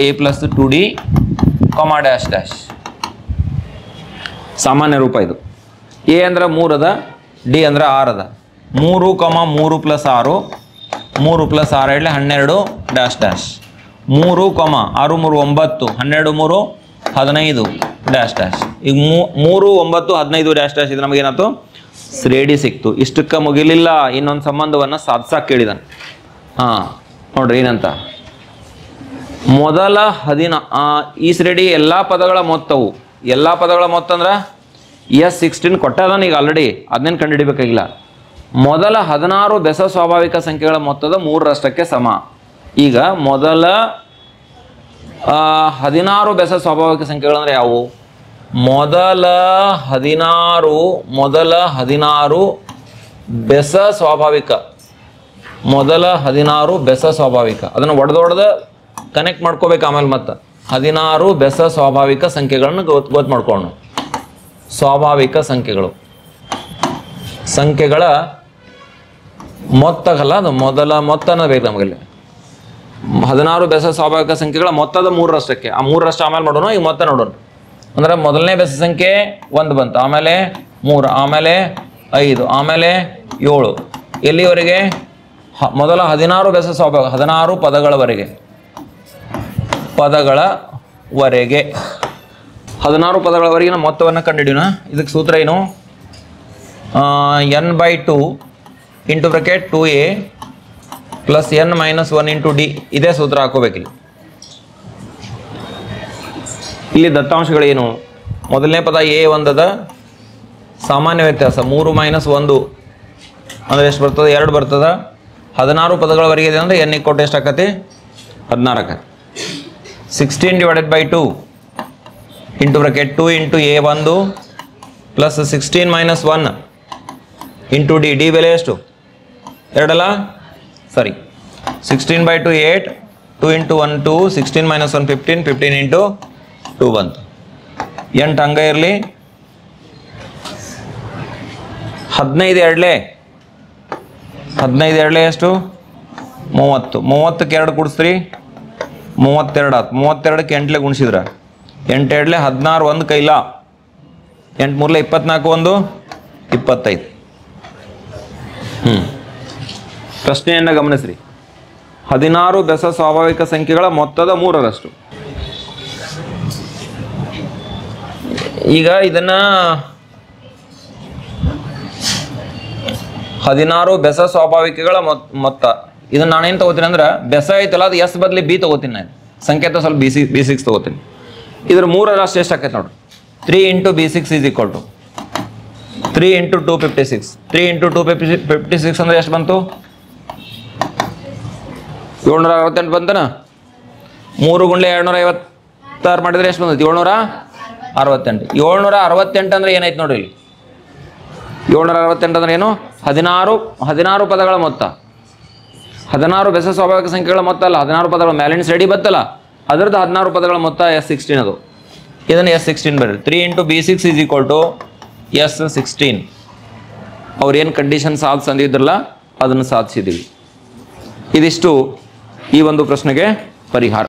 A + 2D, dash dash ಸಾಮಾನ್ಯ ರೂಪ ಇದು. A ಅಂದ್ರೆ 3 ಅದ, D ಅಂದ್ರೆ 6 ಅದ. 3, 3 + 6 3 + 6 12 ಡ್ಯಾಶ್ ಡ್ಯಾಶ್ 3, 6 3 9 12 3 15 ಡ್ಯಾಶ್ ಡ್ಯಾಶ್. ಈಗ 3 9 15 ಡ್ಯಾಶ್ ಡ್ಯಾಶ್ ಇದು ನಮಗೇನಾಯ್ತು ಶ್ರೇಣಿ ಸಿಕ್ತು. ಇಷ್ಟಕ್ಕೆ ಮುಗಿಲಿಲ್ಲ, ಇನ್ನೊಂದು ಸಂಬಂಧವನ್ನು ಸಾಧಿಸಕ್ಕೆ ಕೇಳಿದಾನೆ. ಹಾಂ ನೋಡ್ರಿ ಏನಂತ ಮೊದಲ ಈ ಶ್ರೇಣಿ ಎಲ್ಲ ಪದಗಳ ಮೊತ್ತವು, ಎಲ್ಲ ಪದಗಳ ಮೊತ್ತ ಅಂದ್ರೆ S16 ಕೊಟ್ಟದಾನ ಈಗ ಆಲ್ರೆಡಿ, ಅದನ್ನೇನು ಕಂಡುಹಿಡಿಬೇಕಾಗಿಲ್ಲ. ಮೊದಲ 16 ಬೆಸ ಸ್ವಾಭಾವಿಕ ಸಂಖ್ಯೆಗಳ ಮೊತ್ತದ 3ರಷ್ಟಕ್ಕೆ ಸಮ. ಈಗ ಮೊದಲ 16 ಬೆಸ ಸ್ವಾಭಾವಿಕ ಸಂಖ್ಯೆಗಳಂದ್ರೆ ಯಾವುವು? ಮೊದಲ 16 ಬೆಸ ಸ್ವಾಭಾವಿಕ, ಮೊದಲ 16 ಬೆಸ ಸ್ವಾಭಾವಿಕ. ಅದನ್ನು ಒಡೆದೊಡೆದು ಕನೆಕ್ಟ್ ಮಾಡ್ಕೋಬೇಕು. ಆಮೇಲೆ ಮತ್ತೆ 16 ಬೆಸ ಸ್ವಾಭಾವಿಕ ಸಂಖ್ಯೆಗಳನ್ನು ಗೊತ್ತು ಮಾಡ್ಕೊಂಡು, ಸ್ವಾಭಾವಿಕ ಸಂಖ್ಯೆಗಳ ಮೊತ್ತಗಲ್ಲ, ಅದು ಮೊದಲ ಮೊತ್ತನ ಬೇಕು ನಮಗಲ್ಲಿ. 16 ಬೆಸ ಸ್ವಾಭಾವಿಕ ಸಂಖ್ಯೆಗಳ ಮೊತ್ತದ 3ರಷ್ಟಕ್ಕೆ, ಆ 3ರಷ್ಟು ಆಮೇಲೆ ಮಾಡೋಣ, ಈಗ ಮೊತ್ತ ನೋಡೋಣ. ಅಂದ್ರೆ ಮೊದಲನೇ ಬೆಸ ಸಂಖ್ಯೆ 1 ಬಂತು, ಆಮೇಲೆ 3, ಆಮೇಲೆ 5, ಆಮೇಲೆ 7, ಎಲ್ಲಿವರೆಗೆ ಮೊದಲ 16 ಬೆಸ ಸ್ವಾಭಾವಿಕ 16 ಪದಗಳವರೆಗೆ 16 ಪದಗಳವರೆಗಿನ ಮೊತ್ತವನ್ನು ಕಂಡುಹಿಡಿಯೋಣ. ಇದಕ್ಕೆ ಸೂತ್ರ ಏನು? n/2 × 2a + n - 1 × d. ಇದೇ ಸೂತ್ರ ಹಾಕೋಬೇಕಿಲ್ಲ. ಇಲ್ಲಿ ದತ್ತಾಂಶಗಳೇನು? ಮೊದಲನೇ ಪದ A ಒಂದದ, ಸಾಮಾನ್ಯ ವ್ಯತ್ಯಾಸ 3 - 1 ಅಂದರೆ ಎಷ್ಟು ಬರ್ತದೆ? 2 ಬರ್ತದೆ. 16 ಪದಗಳವರೆಗೆ ಇದೆ ಅಂದರೆ n = ಎಷ್ಟು ಆಕತಿ? 16 ಆಕತಿ. 16 / 2 × 2 × A1 + 16 - 1 × d. D ಬೆಲೆ ಎಷ್ಟು? 2 ಅಲ್ಲ? ಸರಿ. 16/2 8, 2 × 1 2, 16 - 1 15, 15 × 2 ಬಂತು. 8 ಹಂಗೆ ಇರಲಿ. 15 ಎರಡಲೇ, 15 ಎರಡಲೇ ಎಷ್ಟು? 30. 30ಕ್ಕೆ 2 ಕೂಡಿಸ್ರಿ, 32 ಆಯ್ತು. 32ಕ್ಕೆ 8ಲೇ ಗುಣಿಸಿದ್ರೆ 8 ಎರಡಲೇ 16, 1 ಕೈಲ 8 3 24, 1 25. ಪ್ರಶ್ನೆಯನ್ನು ಗಮನಿಸ್ರಿ. 16 ಬೆಸ ಸ್ವಾಭಾವಿಕ ಸಂಖ್ಯೆಗಳ ಮೊತ್ತದ 3ರಷ್ಟು. ಈಗ ಇದನ್ನ 16 ಬೆಸ ಸ್ವಾಭಾವಿಕಗಳ ಮೊತ್ತ, ಇದನ್ನ ನಾನೇನು ತಗೋತೀನಿ ಅಂದ್ರೆ ಬೆಸ ಐತಲ್ಲ, ಅದು S ಬದಲಿ B ತಗೋತೀನಿ. ನಾನು ಸಂಕೇತ ಸ್ವಲ್ಪ B6 ತಗೋತೀನಿ. ಇದ್ರ 3ರಷ್ಟು ಎಷ್ಟು ಆಕೈತೆ ನೋಡ್ರಿ. 3 × B6 = 3 × 256. 3 × 256 ಅಂದ್ರೆ ಎಷ್ಟು ಬಂತು? 768 ಬಂತನ. 3 × 256 ಮಾಡಿದ್ರೆ ಎಷ್ಟು ಬಂದೈತಿ? 768. 768 ಅಂದ್ರೆ ಏನಾಯ್ತು ನೋಡ್ರಿ ಇಲ್ಲಿ. 768 ಅಂದ್ರೆ ಏನು? 16 ಪದಗಳ ಮೊತ್ತ. 16 ಬೆಸ ಸ್ವಾಭಾವಿಕ ಸಂಖ್ಯೆಗಳ ಮೊತ್ತ ಅಲ್ಲ, 16 ಪದಗಳ ಮ್ಯಾಲಿನ ಶ್ರೇಣಿ ಬತ್ತಲ್ಲ, ಅದರದ್ದು 16 ಪದಗಳ ಮೊತ್ತ S16 ಅದು. ಇದನ್ನು S16 ಬರ್ರಿ. 3 × B6 = S16. ಅವ್ರು ಏನು ಕಂಡೀಷನ್ ಸಾಧಿಸಂದಿದ್ರಲ್ಲ ಅದನ್ನು ಸಾಧಿಸಿದ್ದೀವಿ. ಇದಿಷ್ಟು ಈ ಒಂದು ಪ್ರಶ್ನೆಗೆ ಪರಿಹಾರ.